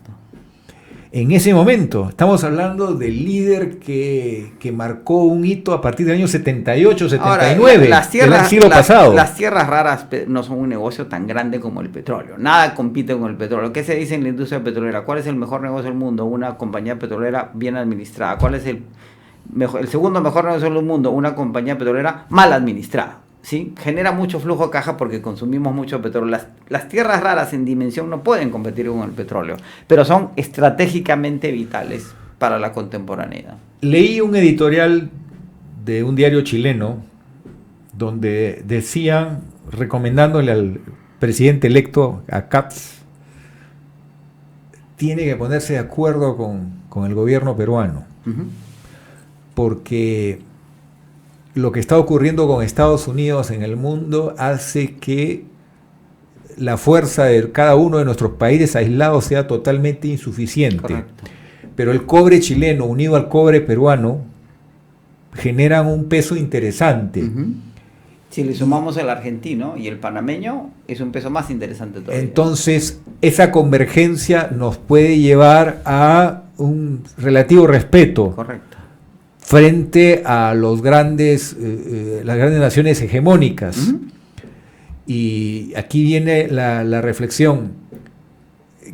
[SPEAKER 2] En ese momento, estamos hablando del líder que marcó un hito a partir del año 78, 79, del siglo pasado.
[SPEAKER 3] Las tierras raras no son un negocio tan grande como el petróleo. Nada compite con el petróleo. ¿Qué se dice en la industria petrolera? ¿Cuál es el mejor negocio del mundo? Una compañía petrolera bien administrada. ¿Cuál es el segundo mejor negocio del mundo? Una compañía petrolera mal administrada. ¿Sí? Genera mucho flujo de caja porque consumimos mucho petróleo. Las tierras raras en dimensión no pueden competir con el petróleo, pero son estratégicamente vitales para la contemporaneidad.
[SPEAKER 2] Leí un editorial de un diario chileno donde decían, recomendándole al presidente electo, a Katz, tiene que ponerse de acuerdo con el gobierno peruano, porque lo que está ocurriendo con Estados Unidos en el mundo hace que la fuerza de cada uno de nuestros países aislados sea totalmente insuficiente.
[SPEAKER 3] Correcto.
[SPEAKER 2] Pero el cobre chileno unido al cobre peruano generan un peso interesante.
[SPEAKER 3] Si le sumamos el argentino y el panameño, es un peso más interesante todavía.
[SPEAKER 2] Entonces, esa convergencia nos puede llevar a un relativo respeto.
[SPEAKER 3] Correcto.
[SPEAKER 2] Frente a las grandes naciones hegemónicas. Y aquí viene la reflexión.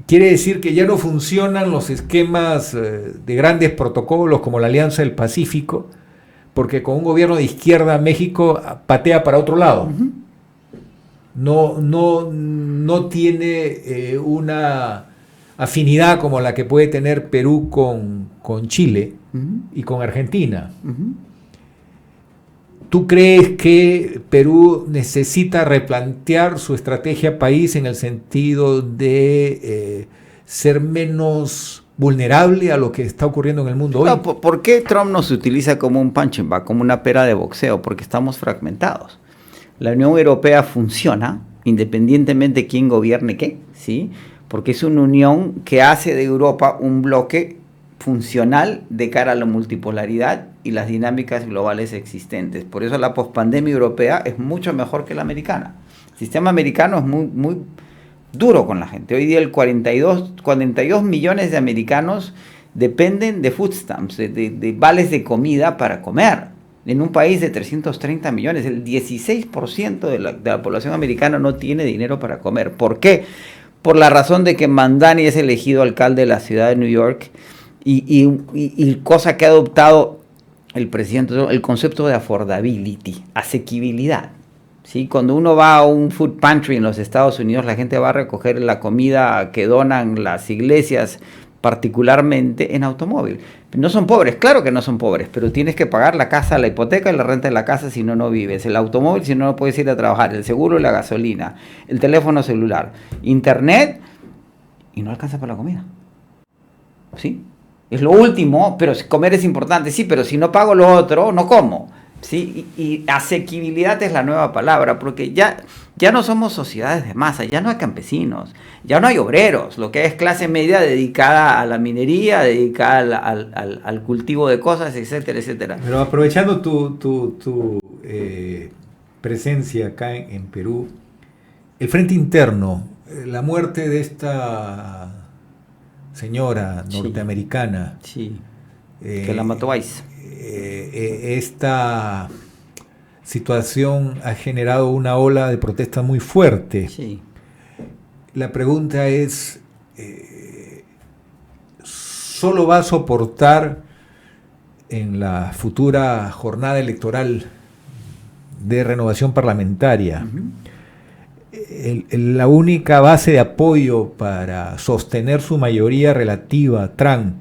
[SPEAKER 2] Quiere decir que ya no funcionan los esquemas de grandes protocolos como la Alianza del Pacífico, porque con un gobierno de izquierda México patea para otro lado. No tiene una afinidad como la que puede tener Perú con Chile y con Argentina. ¿Tú crees que Perú necesita replantear su estrategia país en el sentido de ser menos vulnerable a lo que está ocurriendo en el mundo hoy?
[SPEAKER 3] No, ¿por qué Trump nos utiliza como un punching bag, como una pera de boxeo? Porque estamos fragmentados. La Unión Europea funciona independientemente de quién gobierne qué, ¿sí? Porque es una unión que hace de Europa un bloque funcional de cara a la multipolaridad y las dinámicas globales existentes. Por eso la pospandemia europea es mucho mejor que la americana. El sistema americano es muy duro con la gente. Hoy día 42 millones de americanos dependen de food stamps, de vales de comida para comer. En un país de 330 millones, el 16% de la población americana no tiene dinero para comer. ¿Por qué? Por la razón de que Mamdani es elegido alcalde de la ciudad de New York y cosa que ha adoptado el presidente, el concepto de affordability, asequibilidad. ¿Sí? Cuando uno va a un food pantry en los Estados Unidos, la gente va a recoger la comida que donan las iglesias, particularmente en automóvil. No son pobres, claro que no son pobres, pero tienes que pagar la casa, la hipoteca y la renta de la casa, si no, no vives. El automóvil, si no, no puedes ir a trabajar. El seguro y la gasolina. El teléfono celular. Internet, y no alcanza para la comida. ¿Sí? Es lo último, pero comer es importante. Sí, pero si no pago lo otro, no como. ¿Sí? Y asequibilidad es la nueva palabra, porque ya no somos sociedades de masa, ya no hay campesinos, ya no hay obreros, lo que es clase media dedicada a la minería, dedicada al cultivo de cosas, etcétera, etcétera.
[SPEAKER 2] Pero aprovechando tu presencia acá en Perú, el frente interno, la muerte de esta señora norteamericana,
[SPEAKER 3] sí, que la mató ICE.
[SPEAKER 2] Esta situación ha generado una ola de protesta muy fuerte.
[SPEAKER 3] Sí.
[SPEAKER 2] La pregunta es, ¿solo va a soportar en la futura jornada electoral de renovación parlamentaria la única base de apoyo para sostener su mayoría relativa, Trump,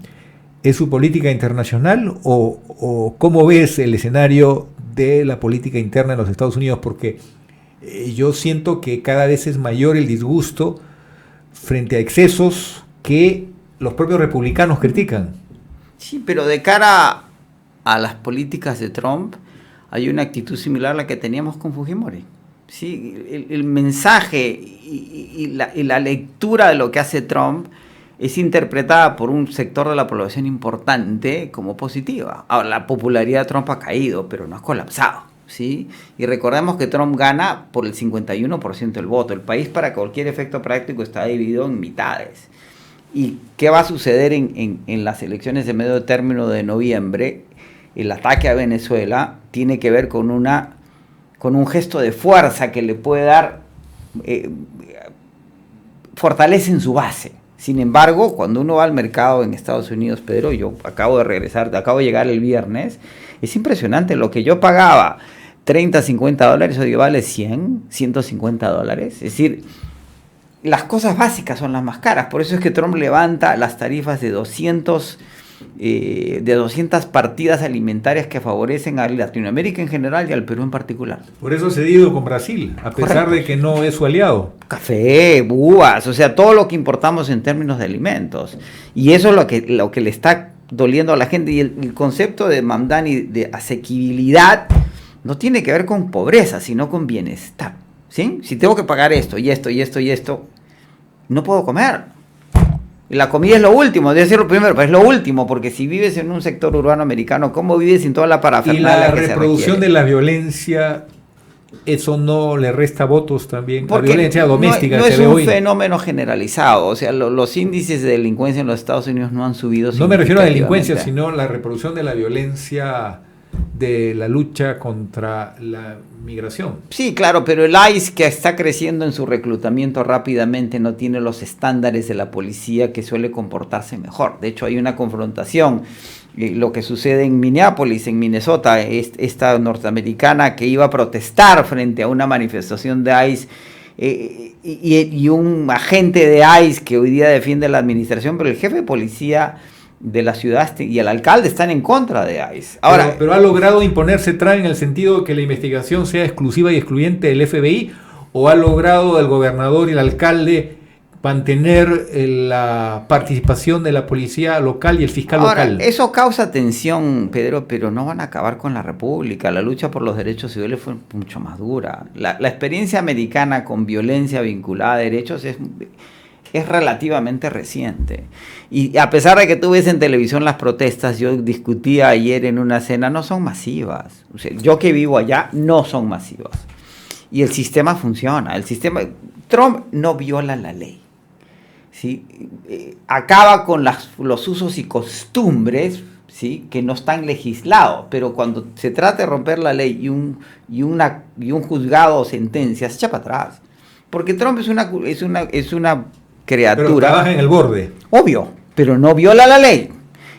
[SPEAKER 2] es su política internacional o cómo ves el escenario de la política interna en los Estados Unidos? Porque yo siento que cada vez es mayor el disgusto frente a excesos que los propios republicanos critican.
[SPEAKER 3] Sí, pero de cara a las políticas de Trump hay una actitud similar a la que teníamos con Fujimori. Sí, el mensaje y la lectura de lo que hace Trump es interpretada por un sector de la población importante como positiva. Ahora, la popularidad de Trump ha caído, pero no ha colapsado, ¿sí? Y recordemos que Trump gana por el 51% del voto. El país, para cualquier efecto práctico, está dividido en mitades. ¿Y qué va a suceder en las elecciones de medio término de noviembre? El ataque a Venezuela tiene que ver con un gesto de fuerza que le puede dar fortaleza en su base. Sin embargo, cuando uno va al mercado en Estados Unidos, Pedro, yo acabo de llegar el viernes, es impresionante lo que yo pagaba, $30, $50, hoy vale $100, $150. Es decir, las cosas básicas son las más caras. Por eso es que Trump levanta las tarifas de 200 partidas alimentarias que favorecen a Latinoamérica en general y al Perú en particular.
[SPEAKER 2] Por eso se dio con Brasil, a pesar de que no es su aliado.
[SPEAKER 3] Café, uvas, o sea, todo lo que importamos en términos de alimentos. Y eso es lo que le está doliendo a la gente. Y el concepto de Mamdani de asequibilidad no tiene que ver con pobreza, sino con bienestar. ¿Sí? Si tengo que pagar esto y esto y esto y esto, no puedo comer. La comida es lo último, debe ser lo primero, pero es lo último, porque si vives en un sector urbano americano, ¿cómo vives sin toda la parafernalia que se requiere?
[SPEAKER 2] Y la reproducción de la violencia, ¿eso no le resta votos también?
[SPEAKER 3] Porque
[SPEAKER 2] la violencia doméstica
[SPEAKER 3] no
[SPEAKER 2] se
[SPEAKER 3] es
[SPEAKER 2] ve
[SPEAKER 3] un
[SPEAKER 2] hoy.
[SPEAKER 3] fenómeno generalizado, o sea, los índices de delincuencia en los Estados Unidos no han subido.
[SPEAKER 2] No me refiero a delincuencia, sino la reproducción de la violencia de la lucha contra la migración.
[SPEAKER 3] Sí, claro, pero el ICE, que está creciendo en su reclutamiento rápidamente, no tiene los estándares de la policía, que suele comportarse mejor. De hecho, hay una confrontación. Lo que sucede en Minneapolis, en Minnesota, esta norteamericana que iba a protestar frente a una manifestación de ICE, y un agente de ICE que hoy día defiende la administración, pero el jefe de policía de la ciudad y el alcalde están en contra de ICE. Ahora,
[SPEAKER 2] pero ha logrado imponerse Trump en el sentido de que la investigación sea exclusiva y excluyente del FBI, o ha logrado el gobernador y el alcalde mantener la participación de la policía local y el fiscal local.
[SPEAKER 3] Eso causa tensión, Pedro, pero no van a acabar con la República. La lucha por los derechos civiles fue mucho más dura. La experiencia americana con violencia vinculada a derechos es relativamente reciente. Y a pesar de que tú ves en televisión las protestas, yo discutía ayer en una cena, no son masivas. O sea, yo que vivo allá, no son masivas. Y el sistema funciona. Trump no viola la ley. ¿sí? Acaba con los usos y costumbres, ¿sí? Que no están legislados, pero cuando se trata de romper la ley y un juzgado o sentencia, se echa para atrás. Porque Trump es una criatura...
[SPEAKER 2] Pero trabaja en el borde.
[SPEAKER 3] Obvio, pero no viola la ley.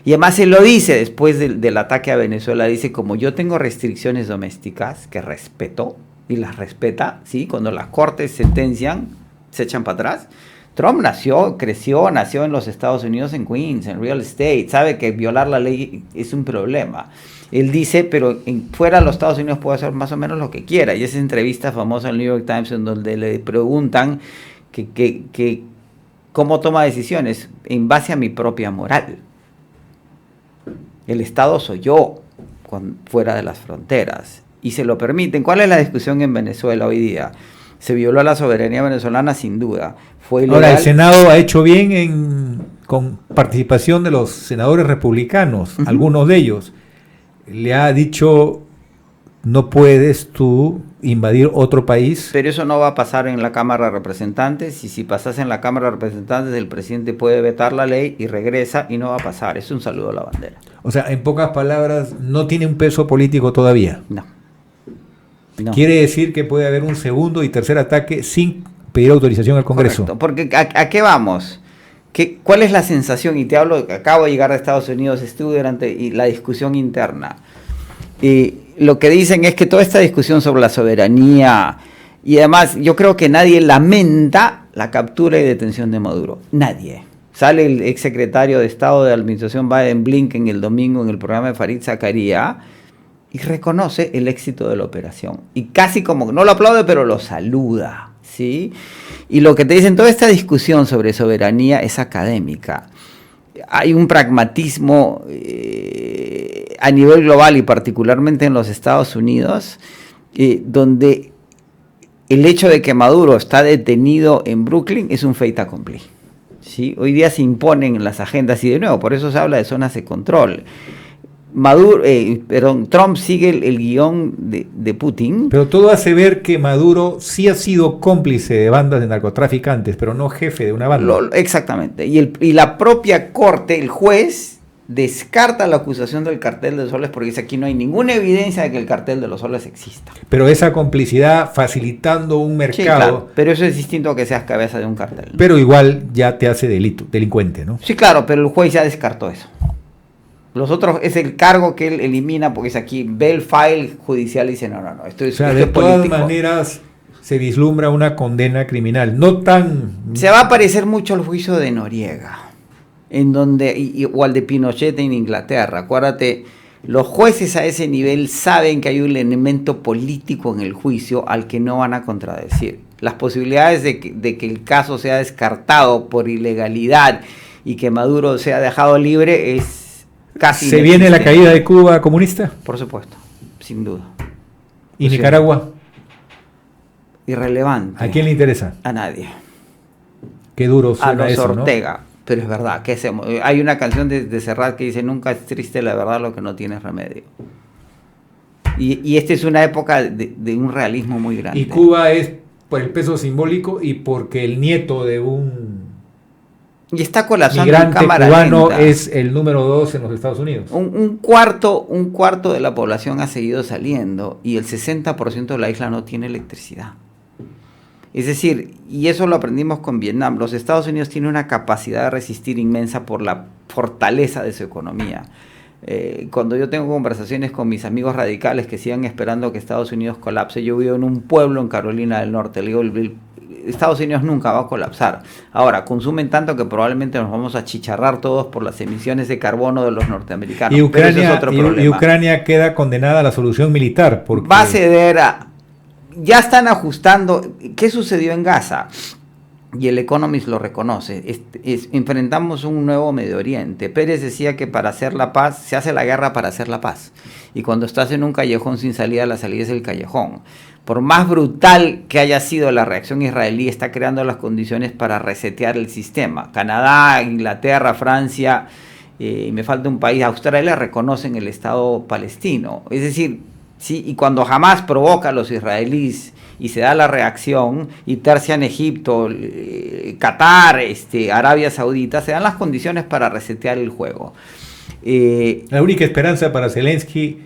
[SPEAKER 3] Y además se lo dice después del ataque a Venezuela, dice, como yo tengo restricciones domésticas que respeto, y las respeta, ¿sí? Cuando las cortes sentencian, se echan para atrás. Trump nació en los Estados Unidos, en Queens, en real estate, sabe que violar la ley es un problema. Él dice, pero fuera de los Estados Unidos puede hacer más o menos lo que quiera. Y esa entrevista famosa en el New York Times en donde le preguntan que cómo toma decisiones en base a mi propia moral. El Estado soy yo, fuera de las fronteras. Y se lo permiten. ¿Cuál es la discusión en Venezuela hoy día? Se violó la soberanía venezolana sin duda. Fue ilegal.
[SPEAKER 2] Ahora, el Senado ha hecho bien con participación de los senadores republicanos, algunos de ellos. Le ha dicho, no puedes tú invadir otro país.
[SPEAKER 3] Pero eso no va a pasar en la Cámara de Representantes, y si pasase en la Cámara de Representantes, el presidente puede vetar la ley y regresa y no va a pasar. Es un saludo a la bandera.
[SPEAKER 2] O sea, en pocas palabras, no tiene un peso político todavía.
[SPEAKER 3] No.
[SPEAKER 2] Quiere decir que puede haber un segundo y tercer ataque sin pedir autorización al Congreso.
[SPEAKER 3] Correcto, porque ¿a qué vamos? ¿Cuál es la sensación? Y te hablo, acabo de llegar a Estados Unidos, estuve durante la discusión interna. Y lo que dicen es que toda esta discusión sobre la soberanía, y además yo creo que nadie lamenta la captura y detención de Maduro. Nadie. Sale el exsecretario de Estado de la Administración Biden, Blinken, el domingo en el programa de Fareed Zakaria, y reconoce el éxito de la operación. Y casi como, no lo aplaude, pero lo saluda, ¿sí? Y lo que te dicen, toda esta discusión sobre soberanía es académica. Hay un pragmatismo a nivel global y particularmente en los Estados Unidos, donde el hecho de que Maduro está detenido en Brooklyn es un fait accompli, ¿sí? Hoy día se imponen las agendas y de nuevo, por eso se habla de zonas de control. Trump sigue el guión de Putin.
[SPEAKER 2] Pero todo hace ver que Maduro sí ha sido cómplice de bandas de narcotraficantes, pero no jefe de una banda.
[SPEAKER 3] Exactamente. Y la propia corte, el juez, descarta la acusación del cartel de los soles porque dice aquí no hay ninguna evidencia de que el cartel de los soles exista.
[SPEAKER 2] Pero esa complicidad facilitando un mercado...
[SPEAKER 3] Sí, claro, pero eso es distinto a que seas cabeza de un cartel, ¿no?
[SPEAKER 2] Pero igual ya te hace delincuente, ¿no?
[SPEAKER 3] Sí, claro, pero el juez ya descartó eso. Los otros es el cargo que él elimina porque es aquí, ve el file judicial y dice no, esto es,
[SPEAKER 2] de todas maneras se vislumbra una condena criminal, no tan...
[SPEAKER 3] Se va a parecer mucho al juicio de Noriega, en donde, o al de Pinochet en Inglaterra. Acuérdate, los jueces a ese nivel saben que hay un elemento político en el juicio al que no van a contradecir. Las posibilidades de que el caso sea descartado por ilegalidad y que Maduro sea dejado libre es... casi
[SPEAKER 2] ¿Se viene la caída de Cuba comunista?
[SPEAKER 3] Por supuesto, sin duda.
[SPEAKER 2] ¿Y Nicaragua?
[SPEAKER 3] Irrelevante.
[SPEAKER 2] ¿A quién le interesa?
[SPEAKER 3] A nadie.
[SPEAKER 2] Qué duro suena
[SPEAKER 3] a los
[SPEAKER 2] eso,
[SPEAKER 3] Ortega.
[SPEAKER 2] ¿no?
[SPEAKER 3] Pero es verdad, ¿qué hacemos? Hay una canción de Serrat que dice, nunca es triste la verdad lo que no tiene remedio. Y esta es una época de un realismo muy grande.
[SPEAKER 2] Y Cuba es por el peso simbólico y porque el nieto de un...
[SPEAKER 3] Y está colapsando
[SPEAKER 2] migrante
[SPEAKER 3] en cámara
[SPEAKER 2] cubano
[SPEAKER 3] lenta.
[SPEAKER 2] es el número 2 en los Estados Unidos.
[SPEAKER 3] Un cuarto de la población ha seguido saliendo y el 60% de la isla no tiene electricidad. Es decir, y eso lo aprendimos con Vietnam, los Estados Unidos tienen una capacidad de resistir inmensa por la fortaleza de su economía. Cuando yo tengo conversaciones con mis amigos radicales que sigan esperando que Estados Unidos colapse, yo vivo en un pueblo en Carolina del Norte, le digo, Estados Unidos nunca va a colapsar. Ahora, consumen tanto que probablemente nos vamos a chicharrar todos por las emisiones de carbono de los norteamericanos.
[SPEAKER 2] Y Ucrania,
[SPEAKER 3] pero ese es otro problema.
[SPEAKER 2] y Ucrania queda condenada a la solución militar. Porque...
[SPEAKER 3] va a ceder a... Ya están ajustando. ¿Qué sucedió en Gaza? Y el Economist lo reconoce. Enfrentamos un nuevo Medio Oriente. Pérez decía que para hacer la paz, se hace la guerra para hacer la paz. Y cuando estás en un callejón sin salida, la salida es el callejón. Por más brutal que haya sido la reacción israelí, está creando las condiciones para resetear el sistema. Canadá, Inglaterra, Francia, me falta un país, Australia, reconocen el Estado palestino. Es decir, sí, y cuando Hamás provoca a los israelíes y se da la reacción, y tercian Egipto, Qatar, Arabia Saudita, se dan las condiciones para resetear el juego.
[SPEAKER 2] La única esperanza para Zelensky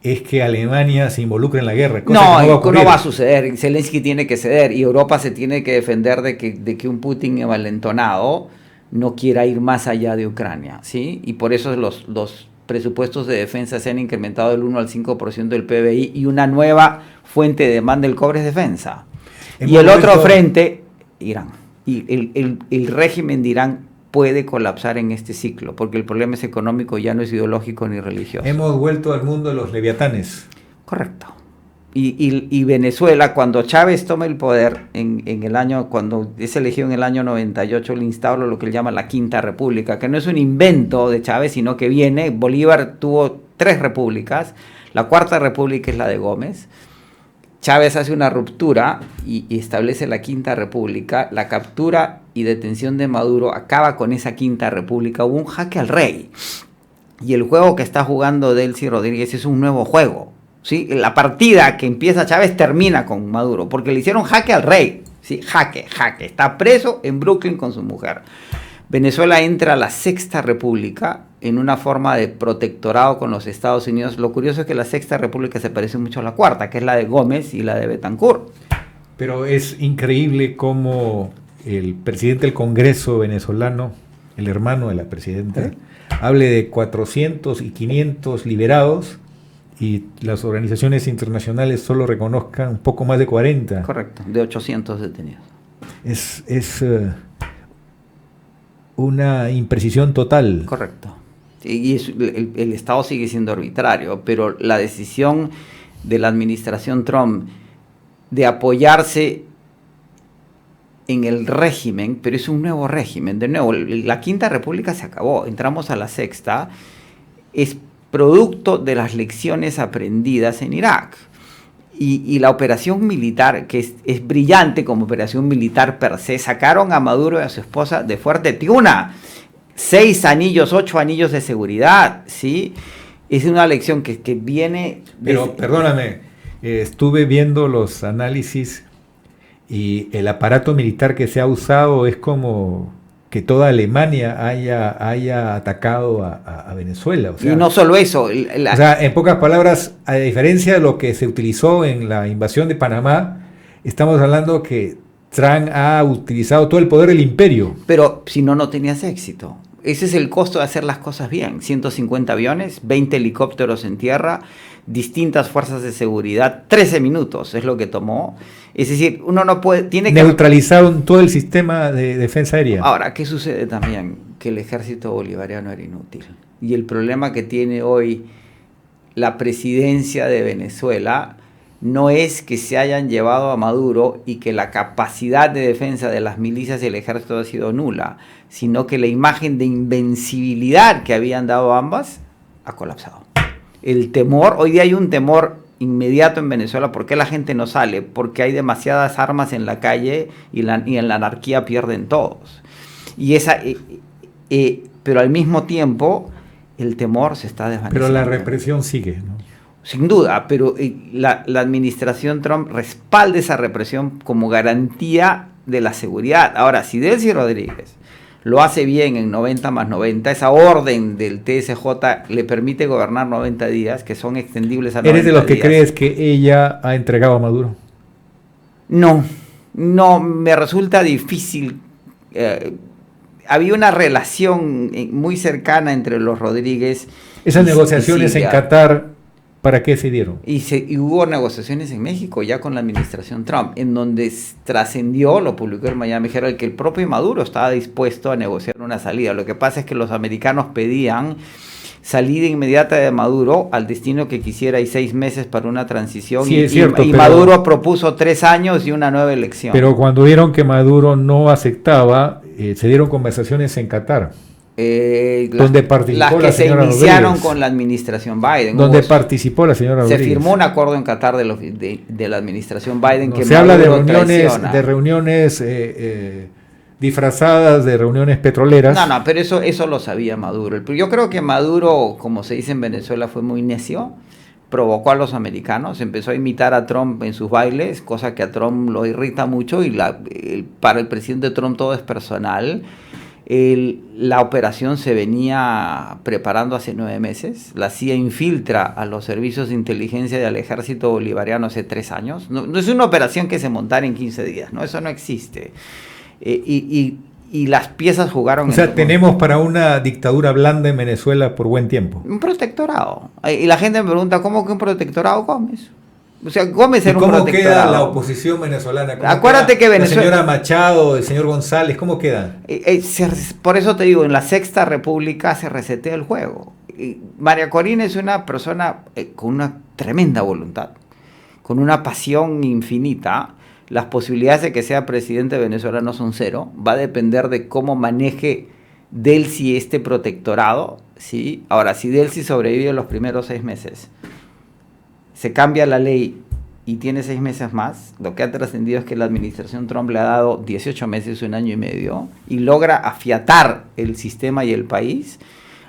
[SPEAKER 2] es que Alemania se involucre en la guerra.
[SPEAKER 3] No va a suceder. Zelensky tiene que ceder y Europa se tiene que defender de que un Putin envalentonado no quiera ir más allá de Ucrania, ¿sí? Y por eso los presupuestos de defensa se han incrementado del 1 al 5% del PBI, y una nueva fuente de demanda del cobre es defensa. Y el otro frente, Irán. Y el régimen de Irán puede colapsar en este ciclo, porque el problema es económico, ya no es ideológico ni religioso.
[SPEAKER 2] Hemos vuelto al mundo de los leviatanes.
[SPEAKER 3] Correcto. Y Venezuela, cuando Chávez toma el poder cuando es elegido en el año 98, le instaura lo que él llama la Quinta República, que no es un invento de Chávez, sino que viene. Bolívar tuvo 3 repúblicas, la Cuarta República es la de Gómez. Chávez hace una ruptura y establece la Quinta República. La captura y detención de Maduro acaba con esa Quinta República. Hubo un jaque al rey. Y el juego que está jugando Delcy Rodríguez es un nuevo juego, ¿sí? La partida que empieza Chávez termina con Maduro, porque le hicieron jaque al rey. ¿Sí? Jaque. Está preso en Brooklyn con su mujer. Venezuela entra a la Sexta República en una forma de protectorado con los Estados Unidos. Lo curioso es que la Sexta República se parece mucho a la Cuarta, que es la de Gómez y la de Betancourt.
[SPEAKER 2] Pero es increíble cómo el presidente del Congreso venezolano, el hermano de la presidenta, hable de 400 y 500 liberados y las organizaciones internacionales solo reconozcan un poco más de 40.
[SPEAKER 3] Correcto, de 800 detenidos.
[SPEAKER 2] Es una imprecisión total.
[SPEAKER 3] Correcto. Y el Estado sigue siendo arbitrario, pero la decisión de la administración Trump de apoyarse en el régimen, pero es un nuevo régimen. De nuevo, la Quinta República se acabó, entramos a la Sexta, es producto de las lecciones aprendidas en Irak. Y la operación militar, que es brillante como operación militar per se, sacaron a Maduro y a su esposa de Fuerte Tiuna. 6 anillos, 8 anillos de seguridad, ¿sí? Es una lección que viene...
[SPEAKER 2] Pero perdóname, estuve viendo los análisis y el aparato militar que se ha usado es como que toda Alemania haya atacado a Venezuela. O sea,
[SPEAKER 3] y no solo eso.
[SPEAKER 2] O sea, en pocas palabras, a diferencia de lo que se utilizó en la invasión de Panamá, estamos hablando que Trump ha utilizado todo el poder del imperio.
[SPEAKER 3] Pero si no tenías éxito. Ese es el costo de hacer las cosas bien. 150 aviones, 20 helicópteros en tierra, distintas fuerzas de seguridad, 13 minutos es lo que tomó. Es decir, uno no puede...
[SPEAKER 2] Neutralizaron todo el sistema de defensa aérea.
[SPEAKER 3] Ahora, ¿qué sucede también? Que el ejército bolivariano era inútil. Y el problema que tiene hoy la presidencia de Venezuela no es que se hayan llevado a Maduro y que la capacidad de defensa de las milicias y el ejército ha sido nula, sino que la imagen de invencibilidad que habían dado ambas ha colapsado. El temor, hoy día hay un temor inmediato en Venezuela. ¿Por qué la gente no sale? Porque hay demasiadas armas en la calle y en la anarquía pierden todos. Pero al mismo tiempo el temor se está desvaneciendo.
[SPEAKER 2] Pero la represión sigue, ¿no?
[SPEAKER 3] Sin duda, pero la administración Trump respalda esa represión como garantía de la seguridad. Ahora, si Delcy Rodríguez lo hace bien en 90 más 90, esa orden del TSJ le permite gobernar 90 días, que son extendibles a 90 días.
[SPEAKER 2] ¿Eres de los que crees que ella ha entregado a Maduro?
[SPEAKER 3] No, me resulta difícil. Había una relación muy cercana entre los Rodríguez.
[SPEAKER 2] Esas negociaciones en Qatar, ¿para qué se dieron?
[SPEAKER 3] Y hubo negociaciones en México ya con la administración Trump, en donde trascendió, lo publicó el Miami Herald, que el propio Maduro estaba dispuesto a negociar una salida. Lo que pasa es que los americanos pedían salida inmediata de Maduro al destino que quisiera y 6 meses para una transición.
[SPEAKER 2] Sí, es cierto,
[SPEAKER 3] y Maduro propuso 3 años y una nueva elección.
[SPEAKER 2] Pero cuando vieron que Maduro no aceptaba, se dieron conversaciones en Qatar. Donde participó
[SPEAKER 3] las que
[SPEAKER 2] la
[SPEAKER 3] se
[SPEAKER 2] señora
[SPEAKER 3] iniciaron
[SPEAKER 2] Rodríguez,
[SPEAKER 3] con la administración Biden.
[SPEAKER 2] donde participó la señora Rodríguez.
[SPEAKER 3] Se firmó un acuerdo en Qatar de la administración Biden que
[SPEAKER 2] se habla de
[SPEAKER 3] traiciona.
[SPEAKER 2] reuniones disfrazadas de reuniones petroleras.
[SPEAKER 3] No, pero eso lo sabía Maduro. Yo creo que Maduro, como se dice en Venezuela, fue muy necio provocó a los americanos, empezó a imitar a Trump en sus bailes, cosa que a Trump lo irrita mucho, y para el presidente Trump todo es personal. La operación se venía preparando hace 9 meses. La CIA infiltra a los servicios de inteligencia del ejército bolivariano hace 3 años. No es una operación que se montara en 15 días, ¿no? Eso no existe. Y las piezas jugaron...
[SPEAKER 2] O sea, tenemos para una dictadura blanda en Venezuela por buen tiempo.
[SPEAKER 3] Un protectorado. Y la gente me pregunta, ¿cómo que un protectorado Gómez? O sea, Gómez era un
[SPEAKER 2] protectorado.
[SPEAKER 3] protectorado.
[SPEAKER 2] ¿Cómo queda la oposición venezolana?
[SPEAKER 3] Acuérdate que Venezuela...
[SPEAKER 2] La señora Machado, el señor González, ¿cómo queda?
[SPEAKER 3] Por eso te digo, en la Sexta República se resetea el juego. María Corina es una persona con una tremenda voluntad, con una pasión infinita. Las posibilidades de que sea presidente venezolano son 0. Va a depender de cómo maneje Delcy este protectorado, ¿sí? Ahora, si Delcy sobrevive los primeros 6 meses, se cambia la ley y tiene 6 meses más, lo que ha trascendido es que la administración Trump le ha dado 18 meses, 1 año y medio, y logra afiatar el sistema y el país,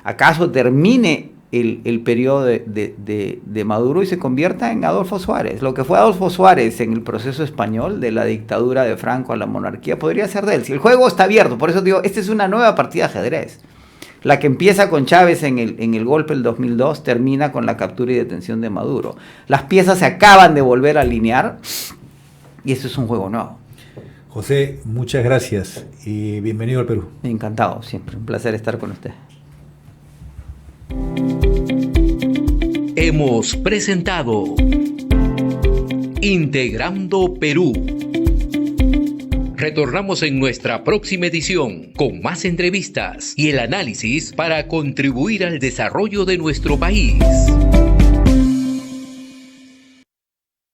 [SPEAKER 3] acaso termine el periodo de Maduro y se convierta en Adolfo Suárez. Lo que fue Adolfo Suárez en el proceso español, de la dictadura de Franco a la monarquía, podría ser de él. Si el juego está abierto, por eso digo, esta es una nueva partida de ajedrez. La que empieza con Chávez en el golpe del 2002, termina con la captura y detención de Maduro. Las piezas se acaban de volver a alinear y esto es un juego nuevo.
[SPEAKER 2] José, muchas gracias y bienvenido al Perú.
[SPEAKER 3] Encantado, siempre. Un placer estar con usted.
[SPEAKER 1] Hemos presentado Integrando Perú. Retornamos en nuestra próxima edición con más entrevistas y el análisis para contribuir al desarrollo de nuestro país.